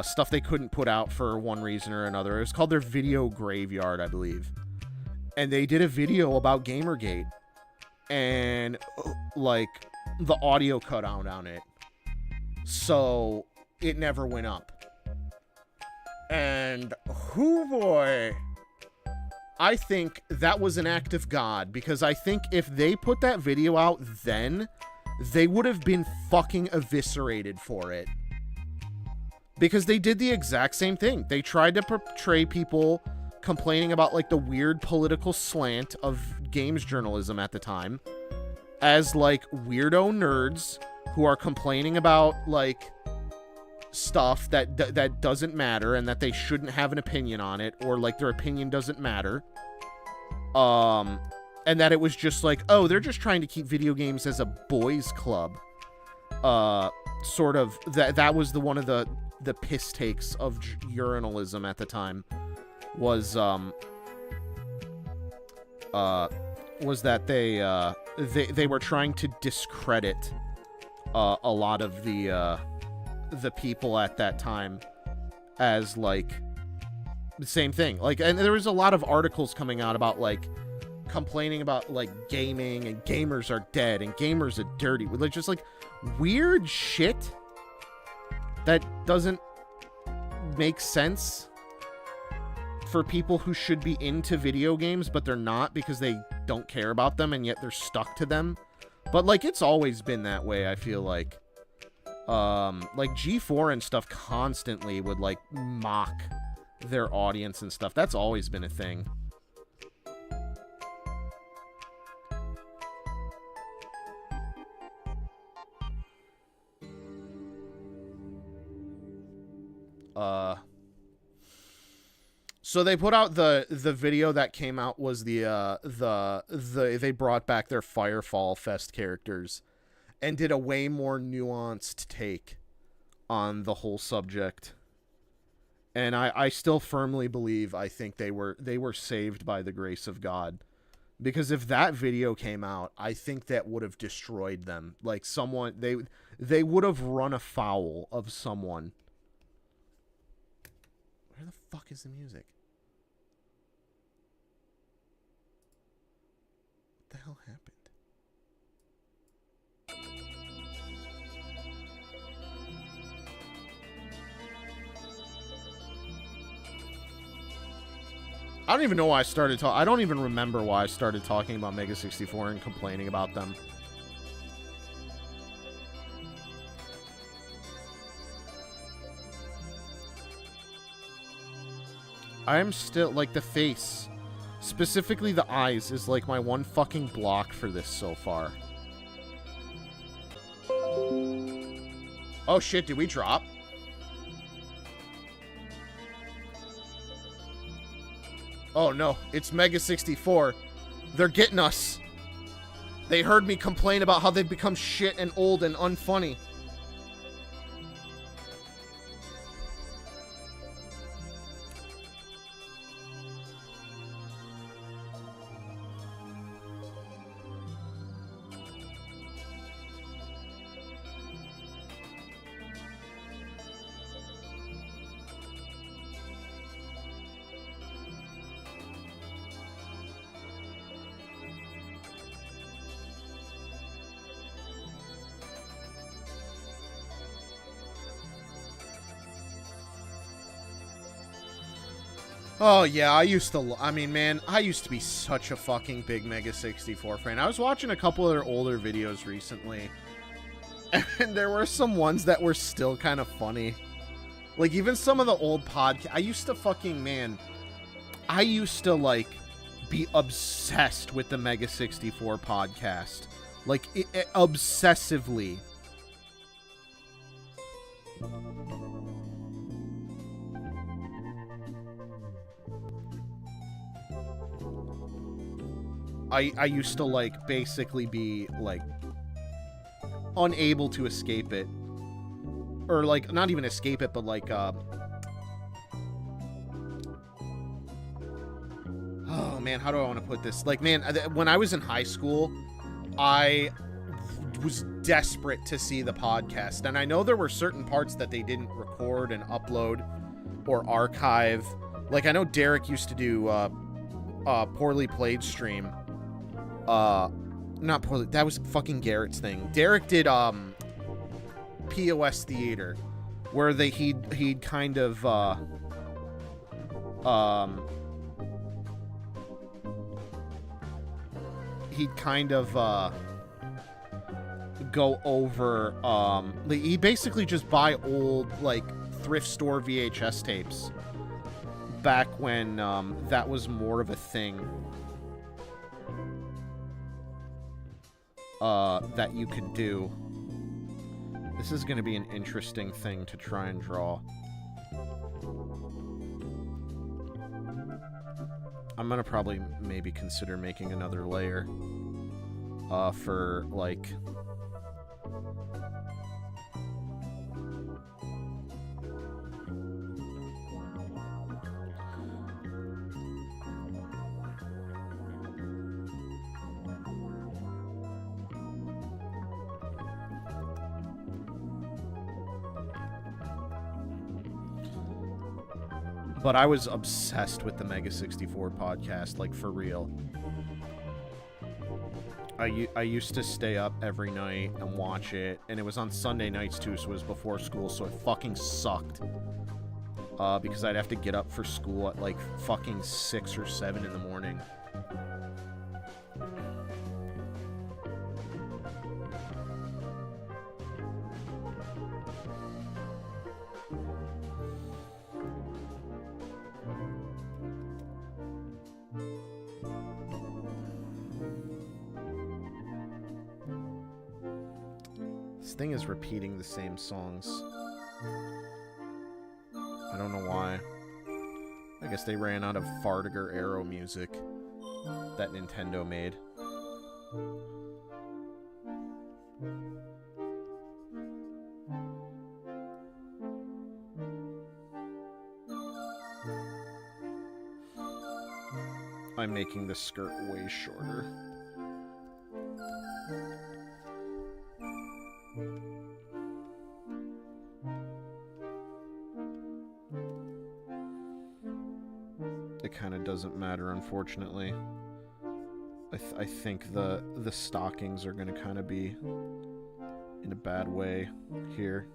Stuff they couldn't put out for one reason or another. It was called their video graveyard, I believe. And they did a video about Gamergate. And like the audio cut out on it. So it never went up. And hoo boy, I think that was an act of God, because I think if they put that video out then, they would have been fucking eviscerated for it. Because they did the exact same thing. They tried to portray people complaining about like the weird political slant of games journalism at the time as like weirdo nerds who are complaining about like stuff that doesn't matter and that they shouldn't have an opinion on it, or like their opinion doesn't matter. And that it was just like, oh, they're just trying to keep video games as a boys club. Sort of that was one of the piss takes of urinalism at the time was that they were trying to discredit a lot of the people at that time as like Same thing. Like, and there was a lot of articles coming out about, like, complaining about, like, gaming and gamers are dead and gamers are dirty. Like, just, like, weird shit that doesn't make sense for people who should be into video games, but they're not because they don't care about them, and yet they're stuck to them. But, like, it's always been that way, I feel like. Like, G4 and stuff constantly would, like, mock their audience and stuff. That's always been a thing. So they put out the video that came out was the they brought back their Firefall Fest characters and did a way more nuanced take on the whole subject. And I still firmly believe, I think they were saved by the grace of God. Because if that video came out, I think that would have destroyed them. Like, someone, they would have run afoul of someone. Where the fuck is the music? What the hell happened? I don't even know why I started talking. I don't even remember why I started talking about Mega 64 and complaining about them. I am still, like, the face, specifically the eyes, is like my one fucking block for this so far. Oh shit, did we drop? Oh no, it's Mega 64. They're getting us. They heard me complain about how they've become shit and old and unfunny. Oh, yeah, I used to be such a fucking big Mega 64 fan. I was watching a couple of their older videos recently, and there were some ones that were still kind of funny. Like, even some of the old podcasts, I used to, like, be obsessed with the Mega 64 podcast. Like, obsessively. I used to, like, basically be, like, unable to escape it. Or, like, not even escape it, but, like, oh, man, how do I want to put this? Like, man, when I was in high school, I was desperate to see the podcast. And I know there were certain parts that they didn't record and upload or archive. Like, I know Derek used to do, Poorly Played stream. Not Poorly, that was fucking Garrett's thing. Derek did, POS Theater, where he'd kind of, go over, he basically just buy old, like, thrift store VHS tapes back when, that was more of a thing. That you could do. This is going to be an interesting thing to try and draw. I'm going to probably maybe consider making another layer for, like... But I was obsessed with the Mega 64 podcast, like, for real. I used to stay up every night and watch it, and it was on Sunday nights, too, so it was before school, so it fucking sucked. Because I'd have to get up for school at, like, fucking 6 or 7 in the morning. This thing is repeating the same songs. I don't know why. I guess they ran out of Fartiger Arrow music that Nintendo made. I'm making the skirt way shorter. It kind of doesn't matter, unfortunately. I think the stockings are going to kind of be in a bad way here.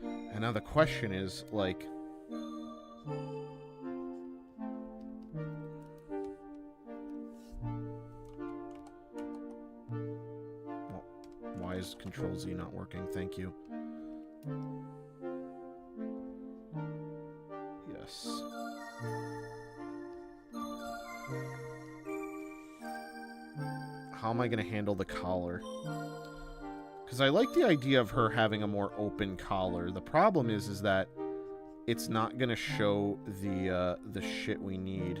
And now the question is, like... Why is Control-Z not working? Thank you. Yes. How am I going to handle the collar? Because I like the idea of her having a more open collar. The problem is that it's not going to show the shit we need.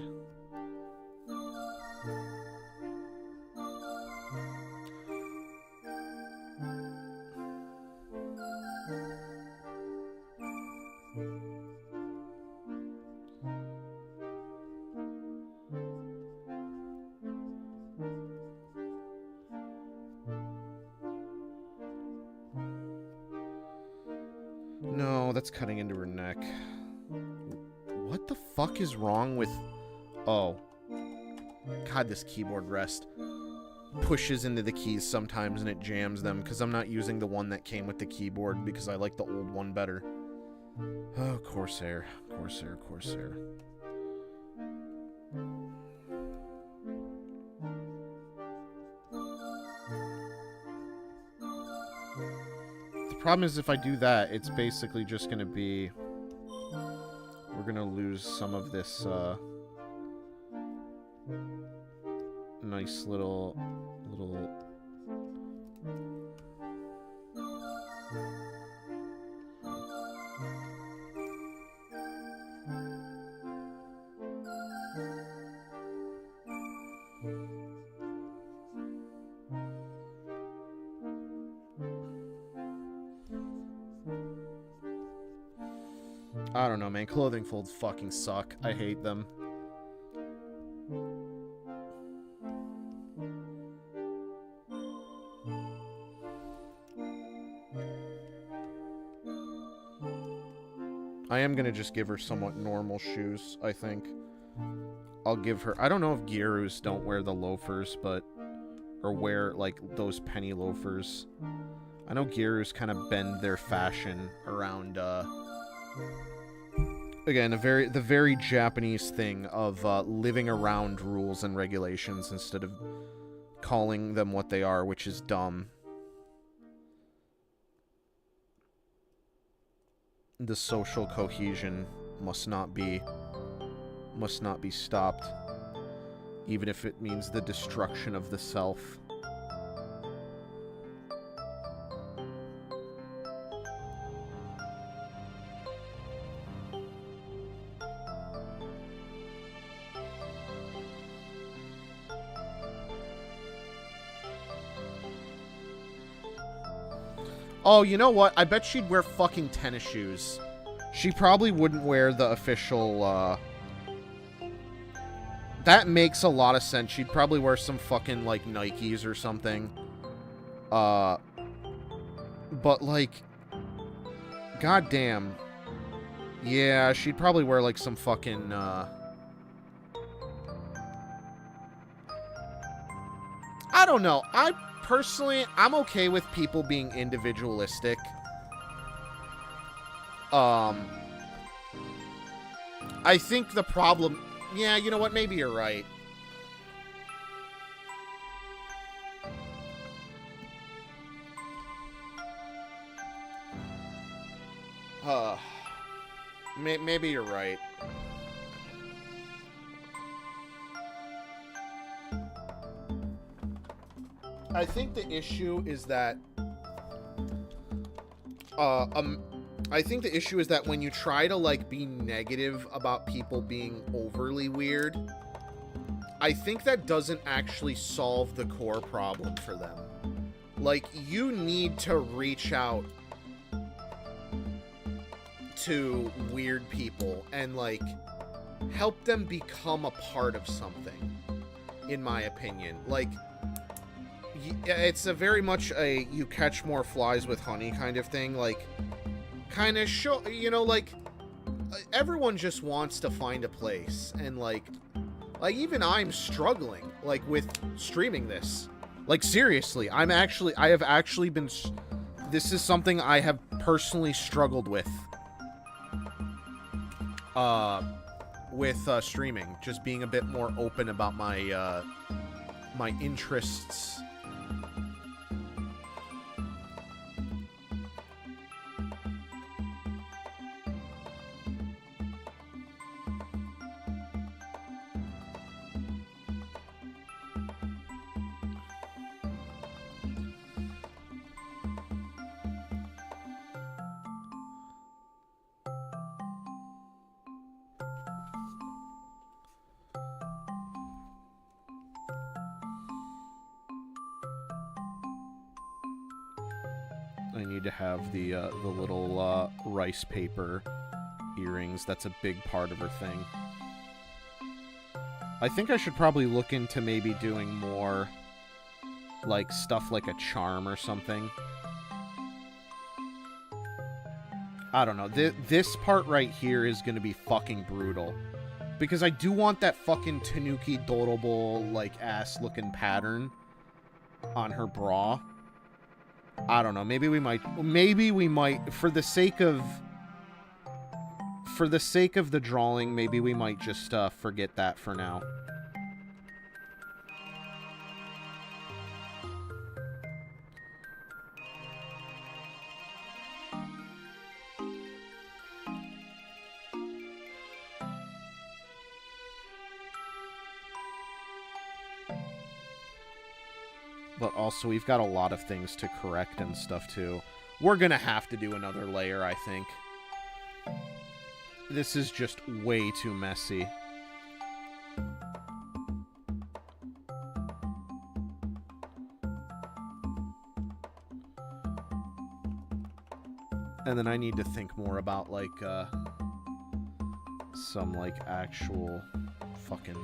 No, that's cutting into her neck. What the fuck is wrong with... Oh. God, this keyboard rest pushes into the keys sometimes and it jams them because I'm not using the one that came with the keyboard because I like the old one better. Oh, Corsair. Corsair, Corsair. The problem is if I do that, it's basically just going to be... We're going to lose some of this nice little... I don't know, man. Clothing folds fucking suck. I hate them. I am gonna just give her somewhat normal shoes, I think. I'll give her... I don't know if Gyarus don't wear the loafers, but... Or wear, like, those penny loafers. I know Gyarus kind of bend their fashion around, Again, the very Japanese thing of living around rules and regulations instead of calling them what they are, which is dumb. The social cohesion must not be stopped, even if it means the destruction of the self. Oh, you know what? I bet she'd wear fucking tennis shoes. She probably wouldn't wear the official, That makes a lot of sense. She'd probably wear some fucking, like, Nikes or something. But, like... Goddamn. Yeah, she'd probably wear, like, some fucking, I don't know. Personally, I'm okay with people being individualistic. I think the problem... Yeah, you know what? Maybe you're right. Maybe you're right. I think the issue is that... I think the issue is that when you try to, like, be negative about people being overly weird, I think that doesn't actually solve the core problem for them. Like, you need to reach out to weird people and, like, help them become a part of something, in my opinion. Like, it's a very much a you catch more flies with honey kind of thing. Like, kind of show, you know, like, everyone just wants to find a place, and like even I'm struggling, like, with streaming this. Like, seriously, I have actually been, this is something I have personally struggled with streaming, just being a bit more open about my my interests. I need to have the little rice paper earrings. That's a big part of her thing. I think I should probably look into maybe doing more, like, stuff like a charm or something. I don't know. This part right here is going to be fucking brutal. Because I do want that fucking Tanuki Dorobo, like, ass-looking pattern on her bra. I don't know. Maybe we might, for the sake of the drawing, maybe we might just forget that for now. But also, we've got a lot of things to correct and stuff, too. We're gonna have to do another layer, I think. This is just way too messy. And then I need to think more about, like, some, like, actual fucking...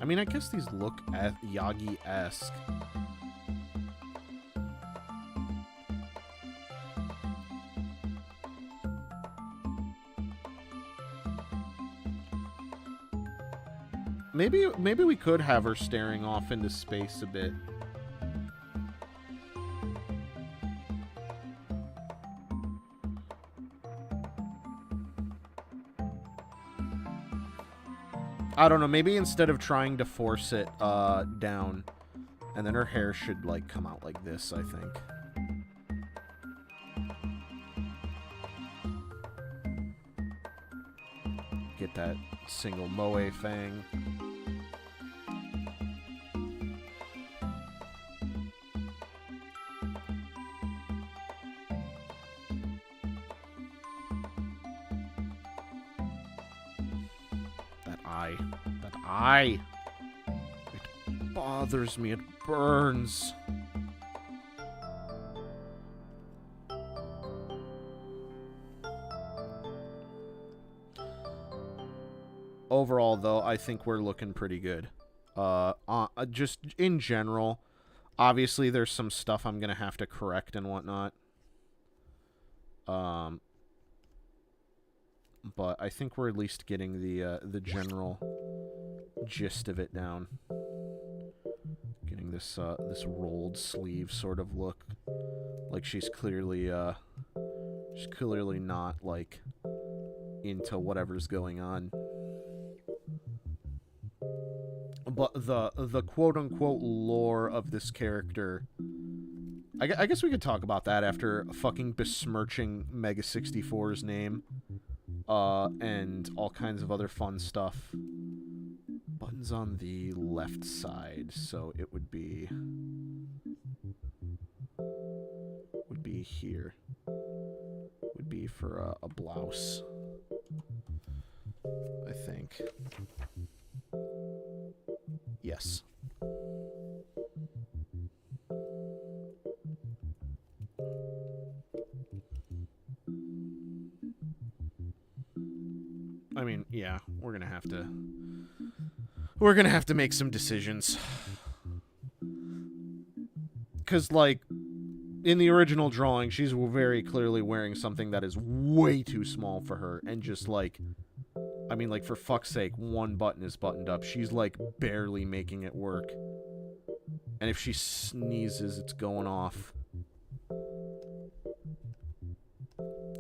I mean, I guess these look Yagi-esque. Maybe we could have her staring off into space a bit. I don't know, maybe instead of trying to force it down, and then her hair should, like, come out like this, I think. Get that single moe fang. That eye. It bothers me. It burns. Overall, though, I think we're looking pretty good. Just in general, obviously there's some stuff I'm gonna have to correct and whatnot. but I think we're at least getting the general gist of it down. Getting this this rolled sleeve sort of look, like she's clearly not like into whatever's going on. But the quote unquote lore of this character, I guess we could talk about that after fucking besmirching Mega 64's name, and all kinds of other fun stuff. Buttons on the left side, so it would be here. Would be for a blouse, I think. Yes. I mean, yeah, we're gonna have to make some decisions. 'Cause, like, in the original drawing, she's very clearly wearing something that is way too small for her, and just, like, I mean, like, for fuck's sake, one button is buttoned up. She's, like, barely making it work. And if she sneezes, it's going off.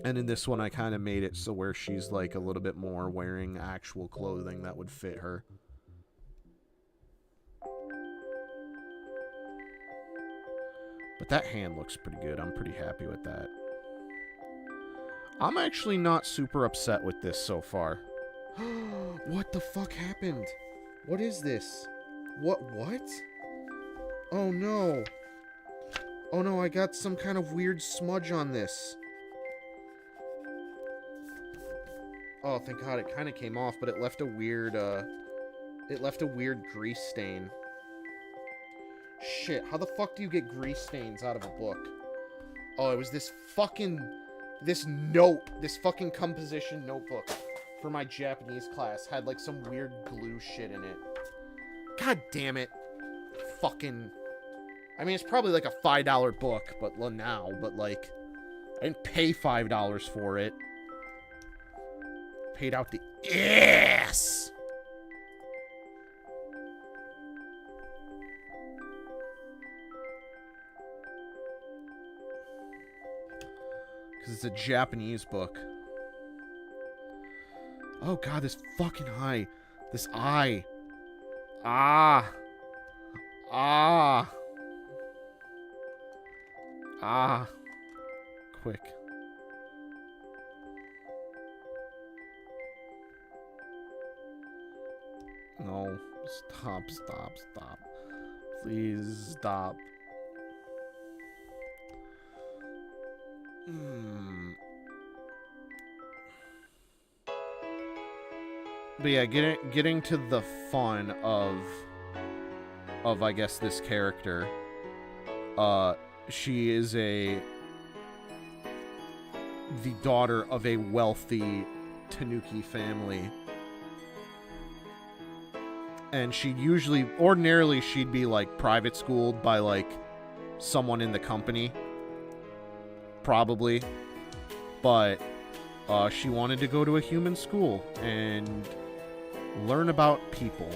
And in this one, I kind of made it so where she's, like, a little bit more wearing actual clothing that would fit her. But that hand looks pretty good. I'm pretty happy with that. I'm actually not super upset with this so far. What the fuck happened? What is this? What? Oh no. Oh no, I got some kind of weird smudge on this. Oh, thank God, it kind of came off, but it left a weird, grease stain. Shit, how the fuck do you get grease stains out of a book? Oh, it was this fucking composition notebook for my Japanese class. Had, like, some weird glue shit in it. God damn it. Fucking... I mean, it's probably, like, a $5 book, but like... I didn't pay $5 for it. Paid out the ass! Because it's a Japanese book. Oh god, this fucking eye. This eye. Ah. Quick. No. Stop. Please stop. But yeah, getting to the fun of I guess this character. She is the daughter of a wealthy Tanuki family. And ordinarily she'd be, like, private schooled by, like, someone in the company. Probably. But she wanted to go to a human school and learn about people.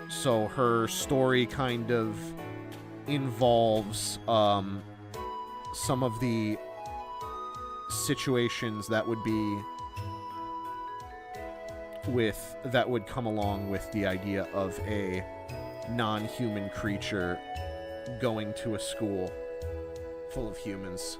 So her story kind of involves some of the situations that would come along with the idea of a non-human creature going to a school full of humans.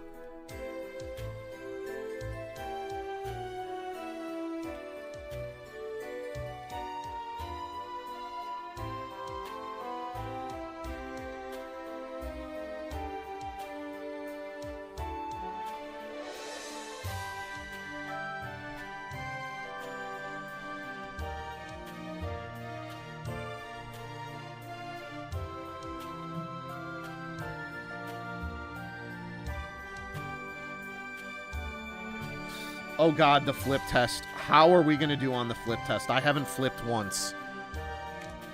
Oh god, the flip test. How are we gonna do on the flip test? I haven't flipped once.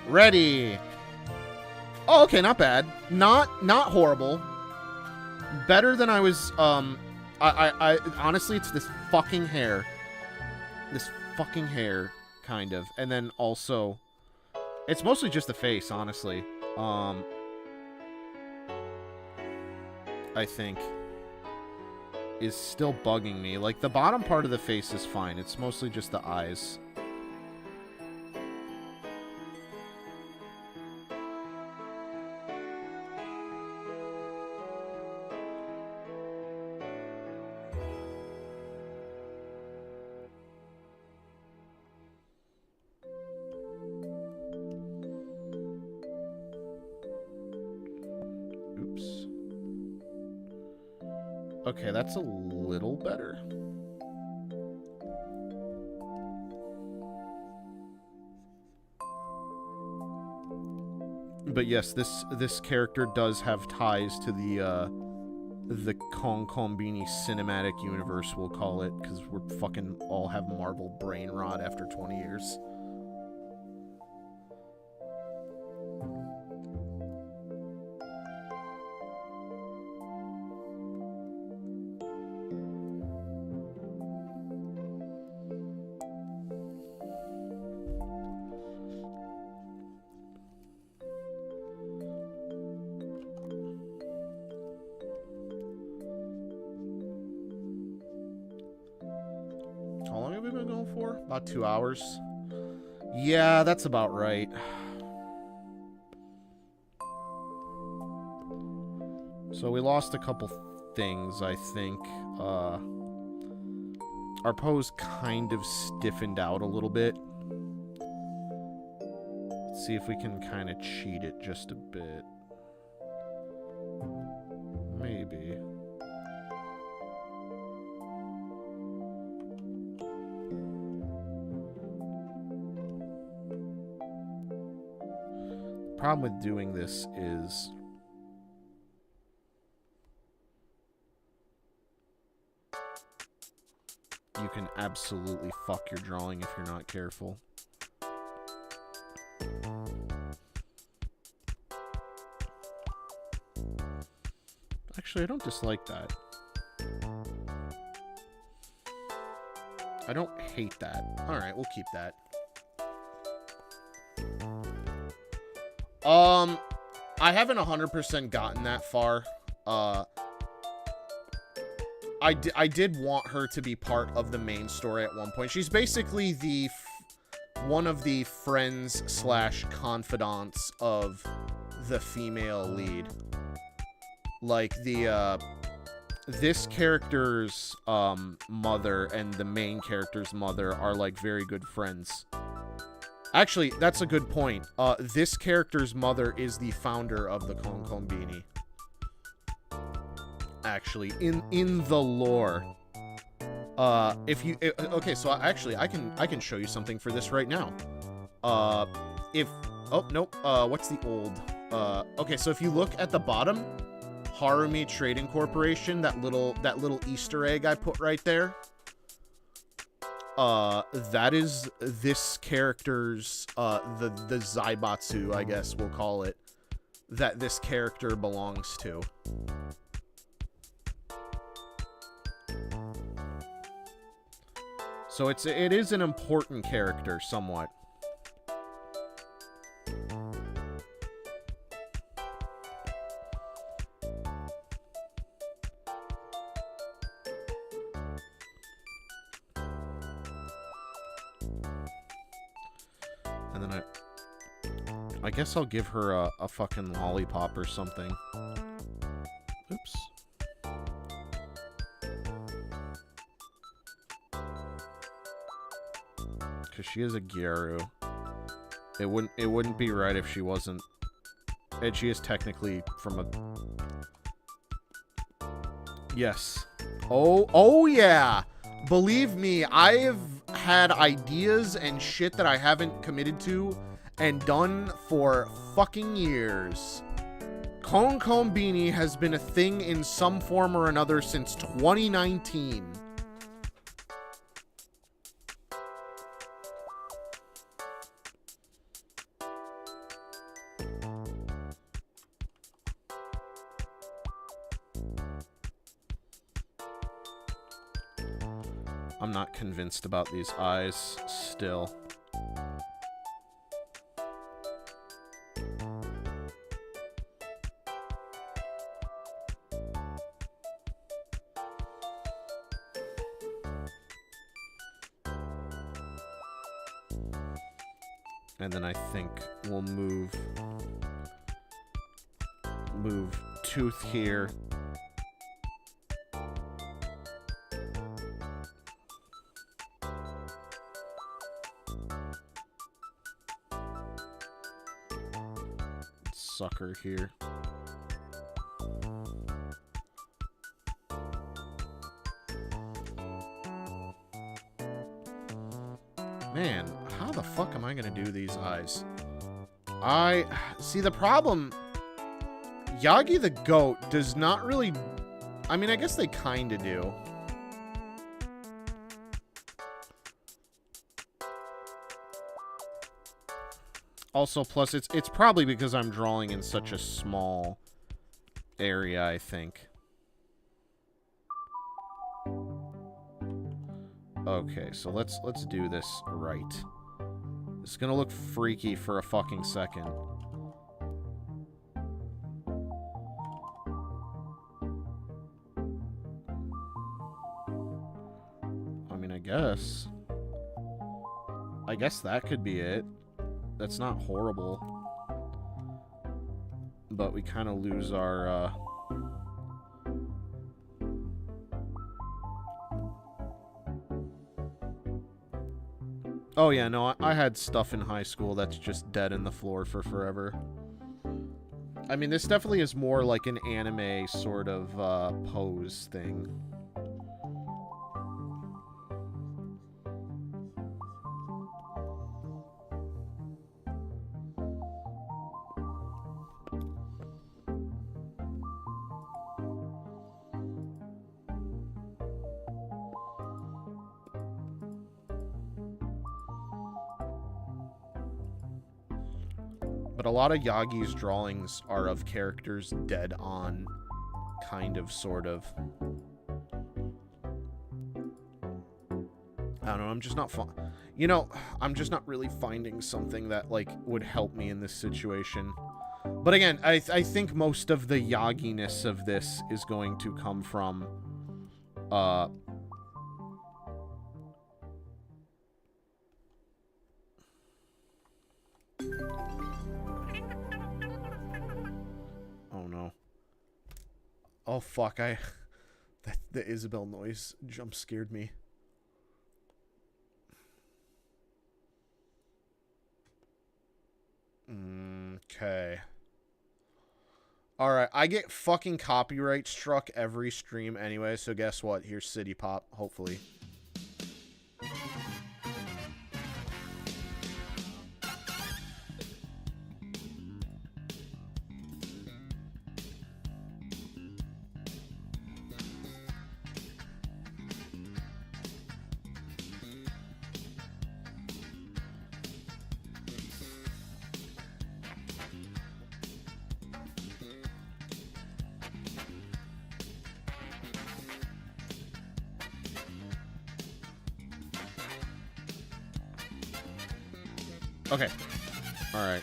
Ready. Oh, okay, not bad. Not horrible. Better than I was I honestly, it's this fucking hair. This fucking hair, kind of. And then also, it's mostly just the face, honestly. I think is still bugging me. Like, the bottom part of the face is fine. It's mostly just the eyes. Oops. Okay, that's a little better. But yes, this character does have ties to the Konkombini cinematic universe, we'll call it, because we're fucking all have Marvel brain rot after 20 years. How long have we been going for? About 2 hours. Yeah, that's about right. So we lost a couple things, I think. Our pose kind of stiffened out a little bit. Let's see if we can kind of cheat it just a bit. Maybe. Problem with doing this is you can absolutely fuck your drawing if you're not careful. Actually, I don't dislike that. I don't hate that. Alright, we'll keep that. I haven't 100% gotten that far. I did want her to be part of the main story at one point. She's basically the one of the friends / confidants of the female lead. Like, this character's mother and the main character's mother are, like, very good friends. Actually, that's a good point. This character's mother is the founder of the Konkombini. Actually, in the lore. Okay, so actually, I can show you something for this right now. Oh, nope. What's the old? Okay, so if you look at the bottom, Harumi Trading Corporation, that little Easter egg I put right there. That is this character's, the Zaibatsu, I guess we'll call it, that this character belongs to. So it is an important character, somewhat. And then I guess I'll give her a fucking lollipop or something. Oops. Because she is a Gyaru. It wouldn't be right if she wasn't. And she is technically from a... Yes. Oh yeah! Believe me, I've had ideas and shit that I haven't committed to and done for fucking years. Konkombini has been a thing in some form or another since 2019. I'm not convinced about these eyes still. And then I think we'll move tooth here. Sucker here. Man, how the fuck am I gonna do these eyes? I see the problem. Yagi the goat does not really. I mean, I guess they kind of do. Also, plus it's probably because I'm drawing in such a small area, I think. Okay, so let's do this right. It's gonna look freaky for a fucking second. I mean, I guess that could be it. That's not horrible. But we kind of lose our, Oh yeah, no, I had stuff in high school that's just dead in the floor for forever. I mean, this definitely is more like an anime sort of, pose thing. But a lot of Yagi's drawings are of characters dead on, kind of, sort of. I don't know, I'm just not you know, I'm just not really finding something that, like, would help me in this situation. But again, I think most of the Yagi-ness of this is going to come from, Oh no. Oh fuck, the Isabel noise jump scared me. Okay. Alright, I get fucking copyright struck every stream anyway, so guess what? Here's City Pop, hopefully. Okay. Alright.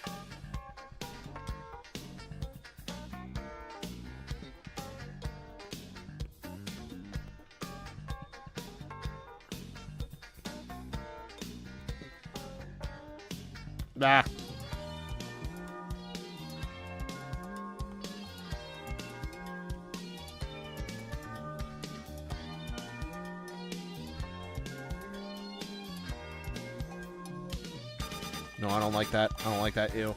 Ah. No, I don't like that. I don't like that. Ew.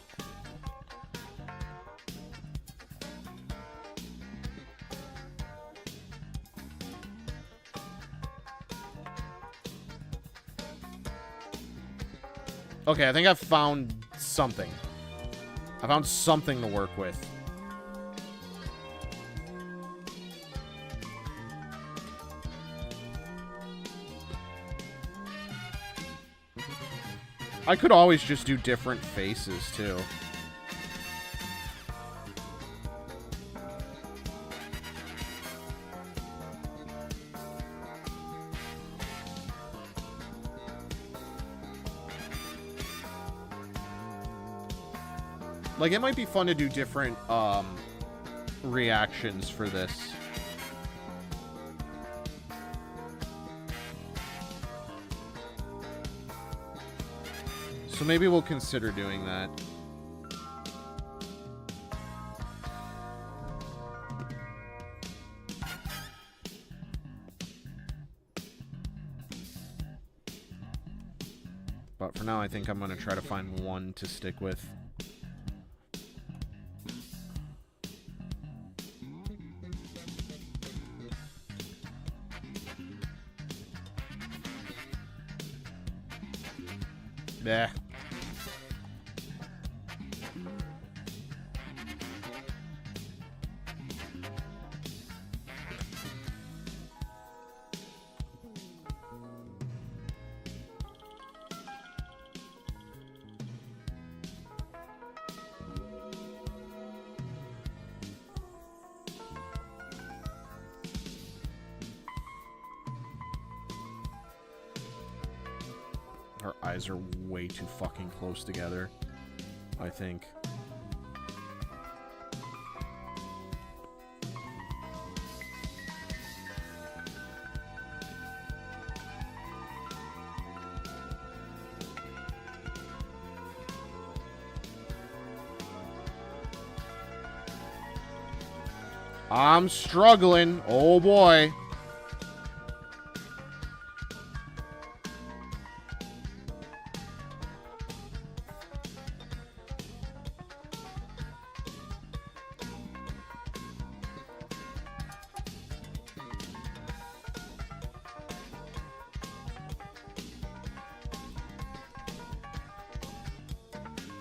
Okay, I think I've found something. I found something to work with. I could always just do different faces, too. Like, it might be fun to do different, reactions for this. So maybe we'll consider doing that. But for now, I think I'm going to try to find one to stick with. Yeah. Her eyes are way too fucking close together, I think. I'm struggling. Oh boy.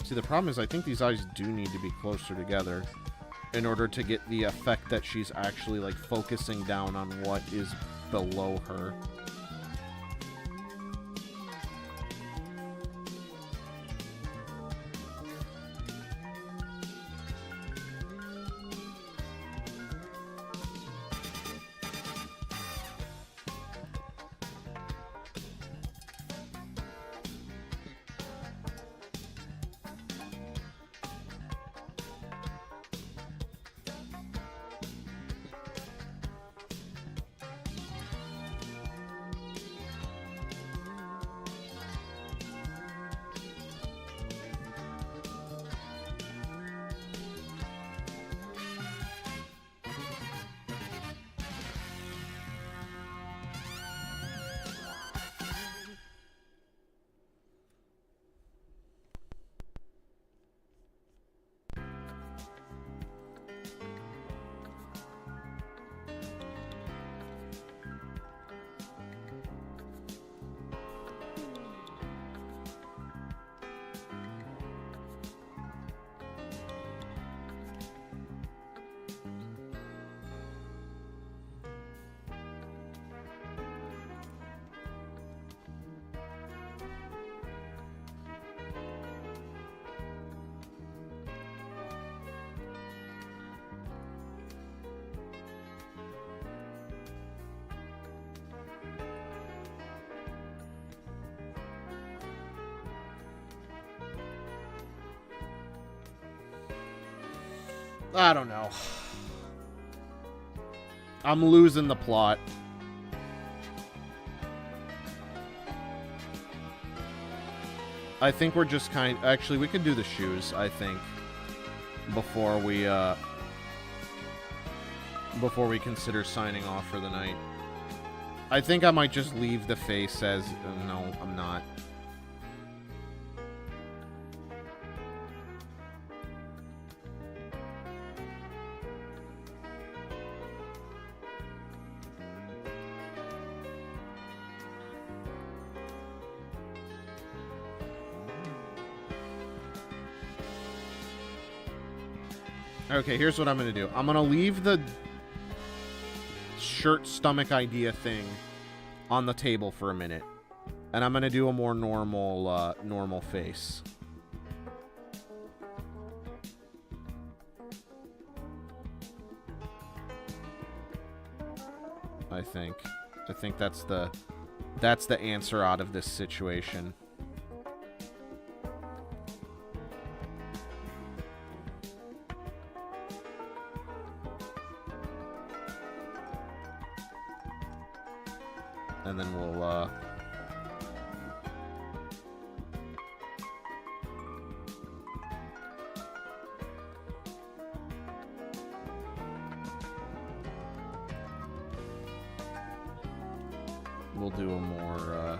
See, the problem is I think these eyes do need to be closer together in order to get the effect that she's actually, like, focusing down on what is below her. I don't know. I'm losing the plot. I think we're just actually, we could do the shoes, I think, before we consider signing off for the night. I think I might just leave the face as... no, I'm not. Okay, here's what I'm going to do. I'm going to leave the shirt stomach idea thing on the table for a minute. And I'm going to do a more normal, normal face. I think that's the answer out of this situation. and then we'll do a more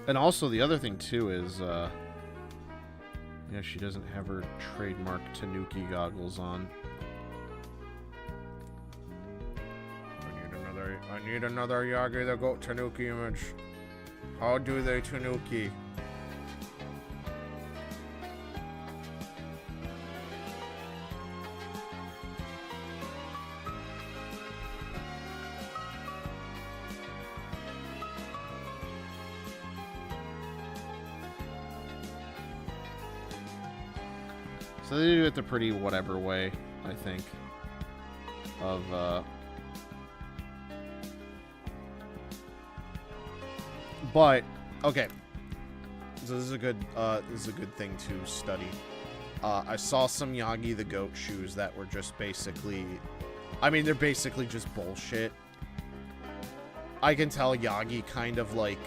and also the other thing too is yeah, she doesn't have her trademark Tanuki goggles on. I need another Yagi the Goat Tanuki image. How do they Tanuki? So they do it the pretty whatever way, I think. But okay. So this is a good thing to study. I saw some Yagi the Goat shoes that were just basically, I mean, they're basically just bullshit. I can tell Yagi kind of like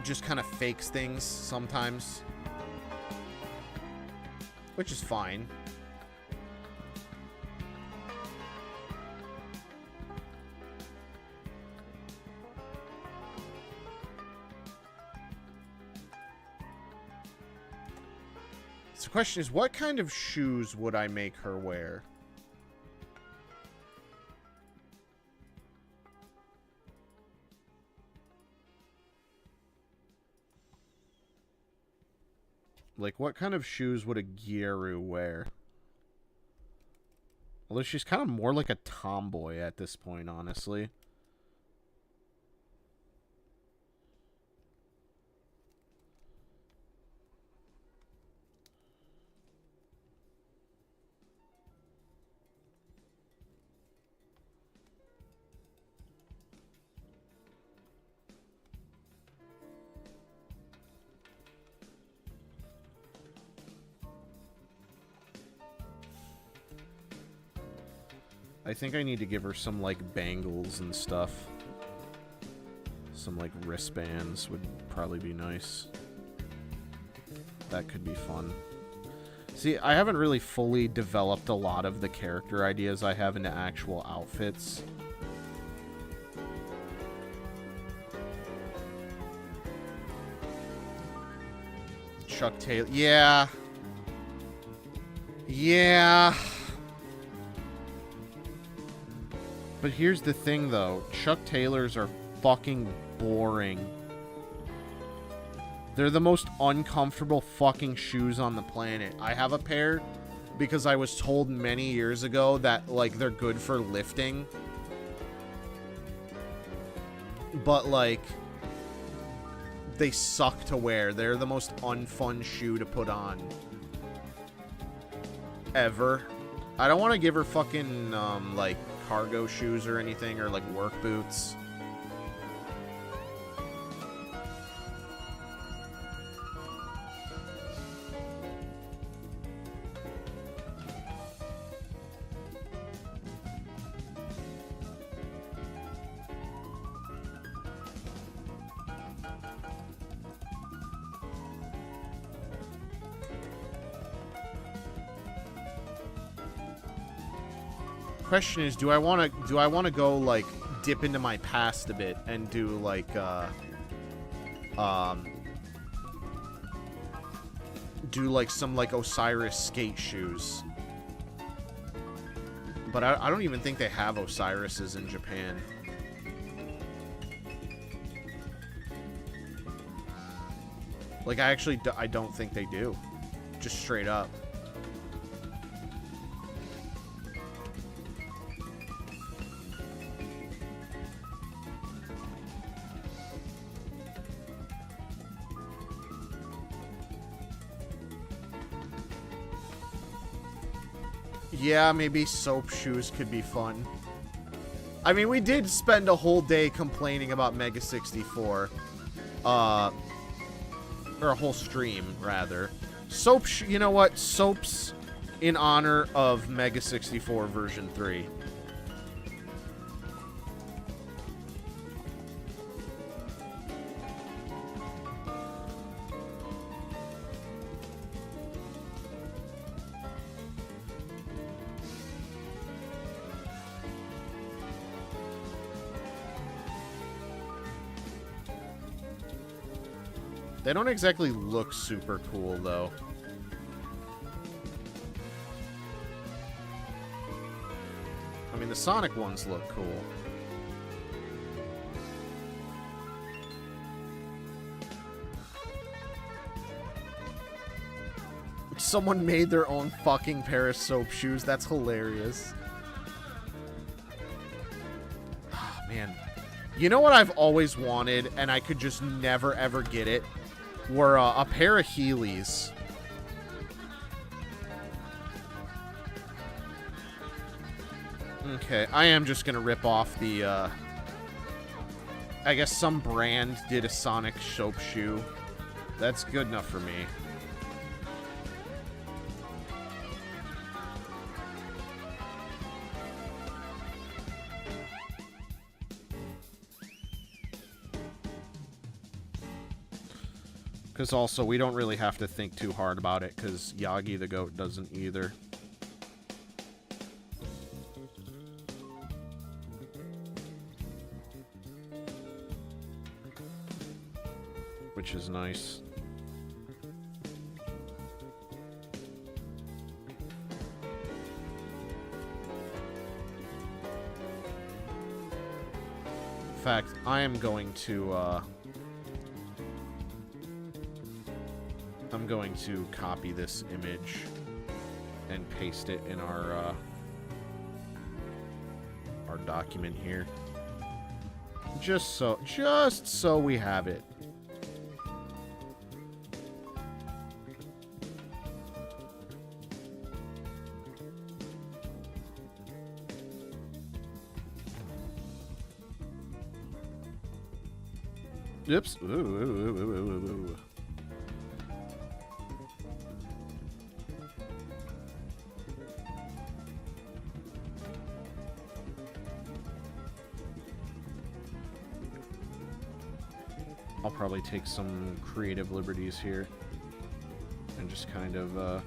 just kind of fakes things sometimes, which is fine. So the question is, what kind of shoes would I make her wear? Like, what kind of shoes would a Gyaru wear? Although she's kind of more like a tomboy at this point, honestly. I think I need to give her some, like, bangles and stuff. Some, like, wristbands would probably be nice. That could be fun. See, I haven't really fully developed a lot of the character ideas I have into actual outfits. Chuck Taylor. Yeah. Yeah. But here's the thing, though. Chuck Taylors are fucking boring. They're the most uncomfortable fucking shoes on the planet. I have a pair because I was told many years ago that, like, they're good for lifting. But, like, they suck to wear. They're the most unfun shoe to put on. Ever. I don't want to give her fucking, like, cargo shoes or anything, or like work boots. Question is, do I want to go like dip into my past a bit and do like some like Osiris skate shoes? But I don't even think they have Osiris's in Japan. Like, I don't think they do. Just straight up. Yeah, maybe soap shoes could be fun. I mean, we did spend a whole day complaining about Mega 64. Or a whole stream, rather. You know what? Soaps in honor of Mega 64 version 3. They don't exactly look super cool, though. I mean, the Sonic ones look cool. Someone made their own fucking pair of soap shoes. That's hilarious. Oh, man. You know what I've always wanted, and I could just never, ever get it? Were a pair of Heelys. Okay, I am just gonna rip off the, I guess some brand did a Sonic soap shoe. That's good enough for me. Because also, we don't really have to think too hard about it, because Yagi the goat doesn't either. Which is nice. In fact, I am going to, I'm going to copy this image and paste it in our document here. Just so we have it. Oops. Ooh. I'll probably take some creative liberties here and just kind of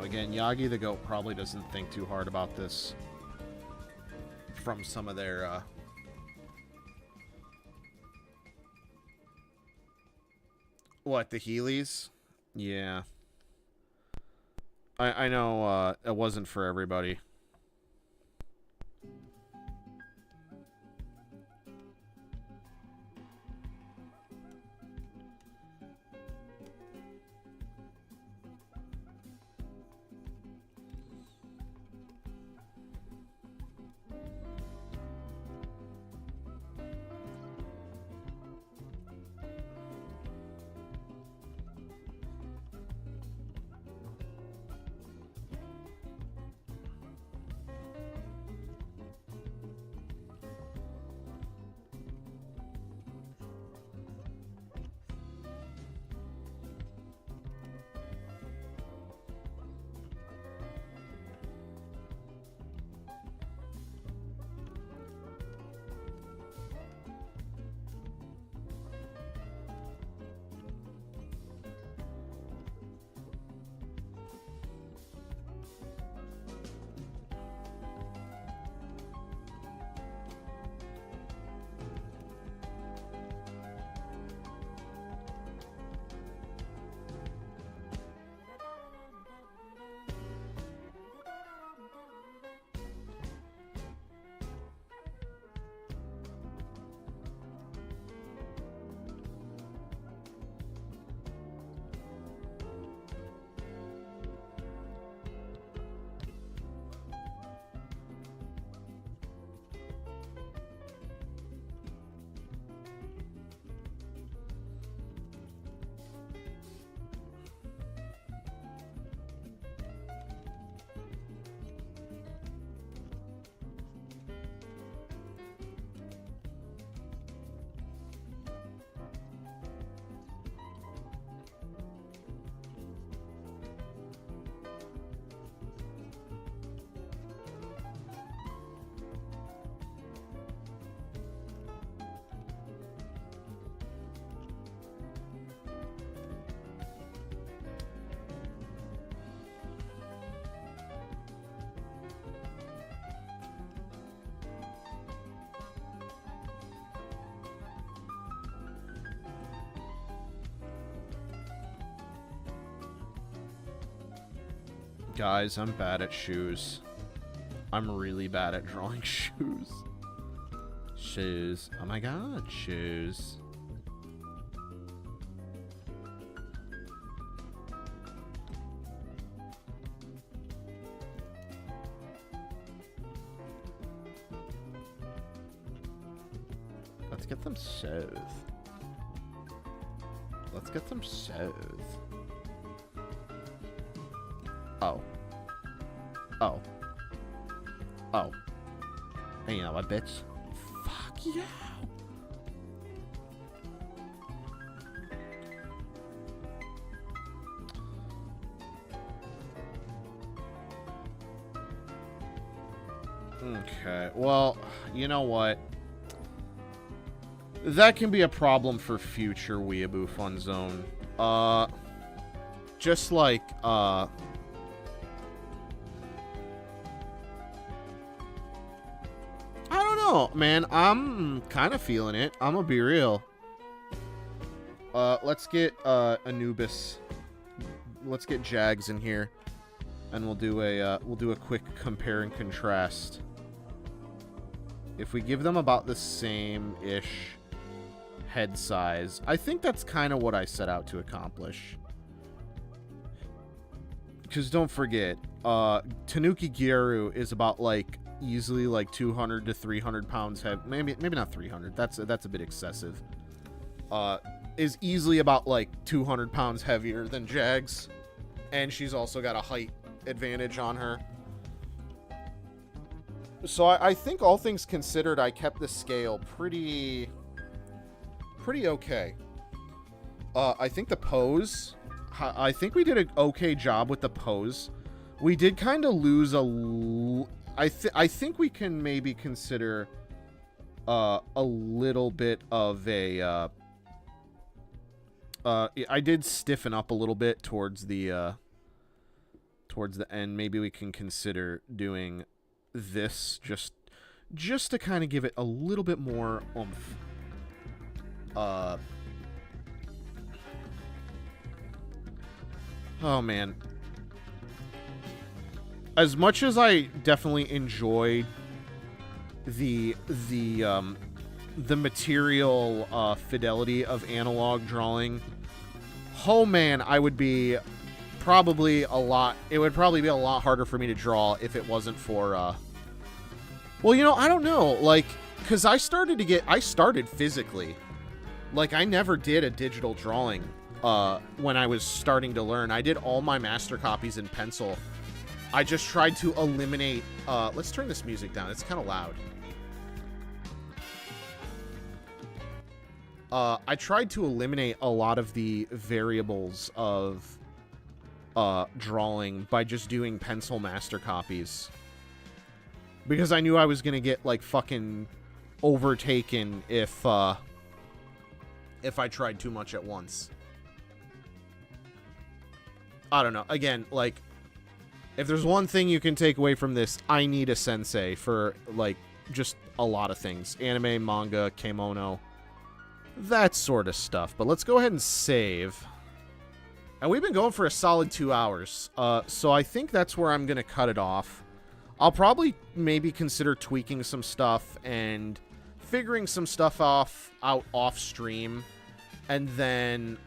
again, Yagi the goat probably doesn't think too hard about this from some of their what, the Heelys? Yeah. I know it wasn't for everybody. Guys, I'm bad at shoes. I'm really bad at drawing shoes. Shoes. Oh my god, shoes. Let's get them shoes. Let's get some shoes. Oh. Oh. Oh. Hey, you know what, bitch? Fuck you. Okay, well, you know what? That can be a problem for future Weeaboo Fun Zone. Just like, I don't know, man. I'm kind of feeling it. I'm gonna be real. Let's get, Anubis. Let's get Jags in here. And we'll do a quick compare and contrast. If we give them about the same-ish head size, I think that's kind of what I set out to accomplish. Because don't forget, Tanuki Gyaru is about, like, easily, like, 200 to 300 pounds heavy. Maybe not 300. That's a bit excessive. Is easily about, like, 200 pounds heavier than Jags. And she's also got a height advantage on her. So I think all things considered, I kept the scale pretty okay. I think the pose, I think we did an okay job with the pose. We did kind of lose I think we can maybe consider a little bit of a I did stiffen up a little bit towards the end. Maybe we can consider doing this just to kind of give it a little bit more oomph. Oh man, as much as I definitely enjoy the material fidelity of analog drawing, oh man, it would probably be a lot harder for me to draw if it wasn't for well, you know, I don't know, like, because I started physically. Like, I never did a digital drawing when I was starting to learn. I did all my master copies in pencil. I just tried to eliminate let's turn this music down, it's kind of loud. I tried to eliminate a lot of the variables of drawing by just doing pencil master copies. Because I knew I was gonna get, like, fucking overtaken if I tried too much at once. I don't know. Again, like, if there's one thing you can take away from this, I need a sensei for, like, just a lot of things. Anime, manga, kimono, that sort of stuff. But let's go ahead and save. And we've been going for a solid 2 hours. So I think that's where I'm going to cut it off. I'll probably maybe consider tweaking some stuff and figuring some stuff out off stream. And then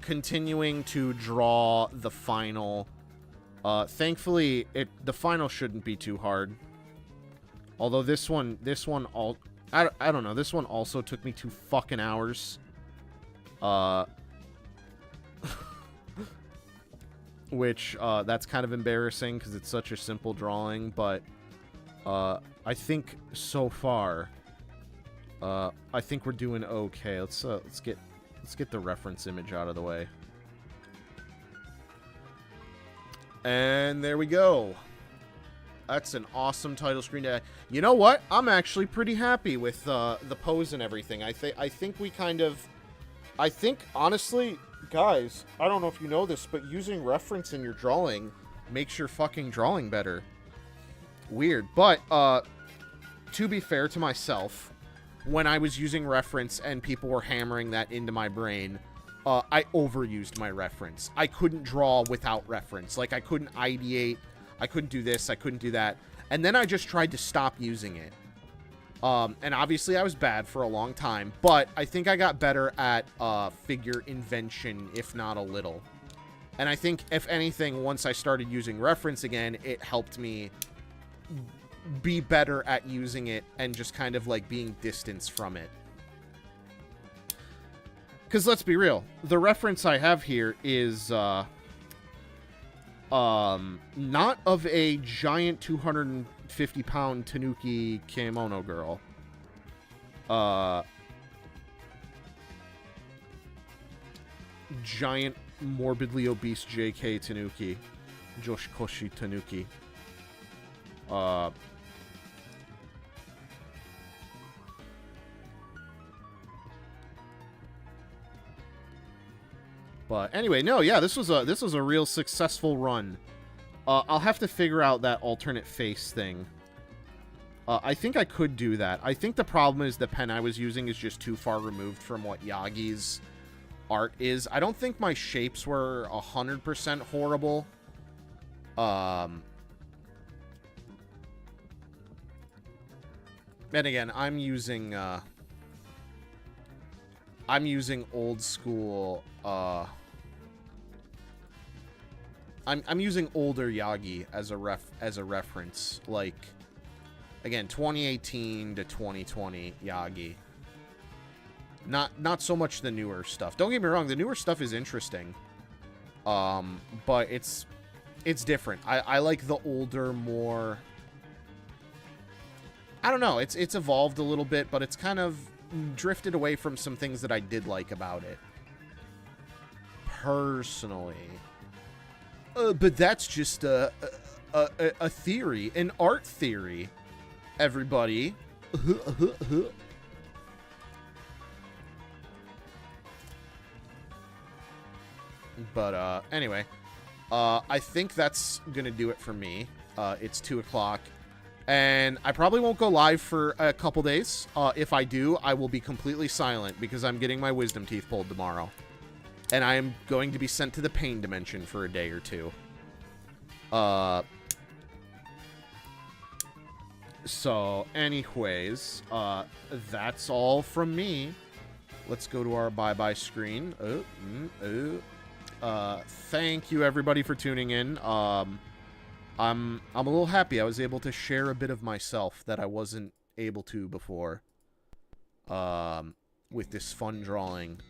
continuing to draw the final. Thankfully, the final shouldn't be too hard. Although this one I don't know. This one also took me 2 fucking hours. Which, that's kind of embarrassing because it's such a simple drawing, but, I think so far, I think we're doing okay. Let's get the reference image out of the way. And there we go. That's an awesome title screen. You know what? I'm actually pretty happy with, the pose and everything. I think, honestly, guys, I don't know if you know this, but using reference in your drawing makes your fucking drawing better. Weird. But, to be fair to myself, when I was using reference and people were hammering that into my brain, I overused my reference. I couldn't draw without reference. Like, I couldn't ideate. I couldn't do this. I couldn't do that. And then I just tried to stop using it. And obviously I was bad for a long time, but I think I got better at figure invention, if not a little. And I think, if anything, once I started using reference again, it helped me be better at using it and just kind of like being distanced from it. Because let's be real, the reference I have here is not of a giant 250-pound Tanuki kimono girl. Giant, morbidly obese JK Tanuki. Joshikoshi Tanuki. But anyway, no, yeah, this was a real successful run. I'll have to figure out that alternate face thing. I think I could do that. I think the problem is the pen I was using is just too far removed from what Yagi's art is. I don't think my shapes were 100% horrible. And again, I'm using old school. I'm using older Yagi as a reference, like, again, 2018 to 2020 Yagi. Not so much the newer stuff. Don't get me wrong, the newer stuff is interesting. But it's different. I like the older, more, I don't know, it's evolved a little bit, but it's kind of drifted away from some things that I did like about it. Personally. But that's just a theory, an art theory, everybody. But anyway, I think that's gonna do it for me. It's 2 o'clock, and I probably won't go live for a couple days. If I do, I will be completely silent because I'm getting my wisdom teeth pulled tomorrow. And I am going to be sent to the pain dimension for a day or two. So, anyways, that's all from me. Let's go to our bye-bye screen. Thank you, everybody, for tuning in. I'm a little happy I was able to share a bit of myself that I wasn't able to before. With this fun drawing.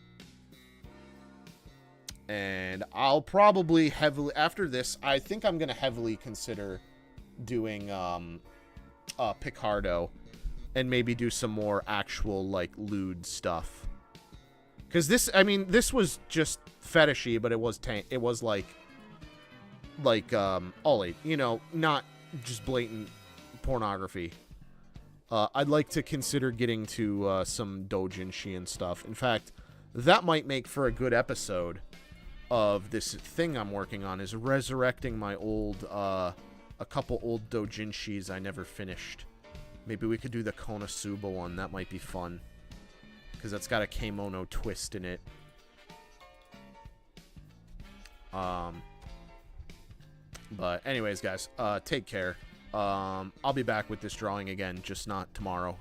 And I'll probably heavily, after this, I think I'm going to heavily consider doing Picardo and maybe do some more actual, like, lewd stuff. Because this, I mean, this was just fetishy, but it was Ollie, you know, not just blatant pornography. I'd like to consider getting to some doujinshi and stuff. In fact, that might make for a good episode of this thing I'm working on, is resurrecting my old, a couple old doujinshis I never finished. Maybe we could do the Konosuba one. That might be fun. Because that's got a kimono twist in it. But anyways, guys, take care. I'll be back with this drawing again, just not tomorrow.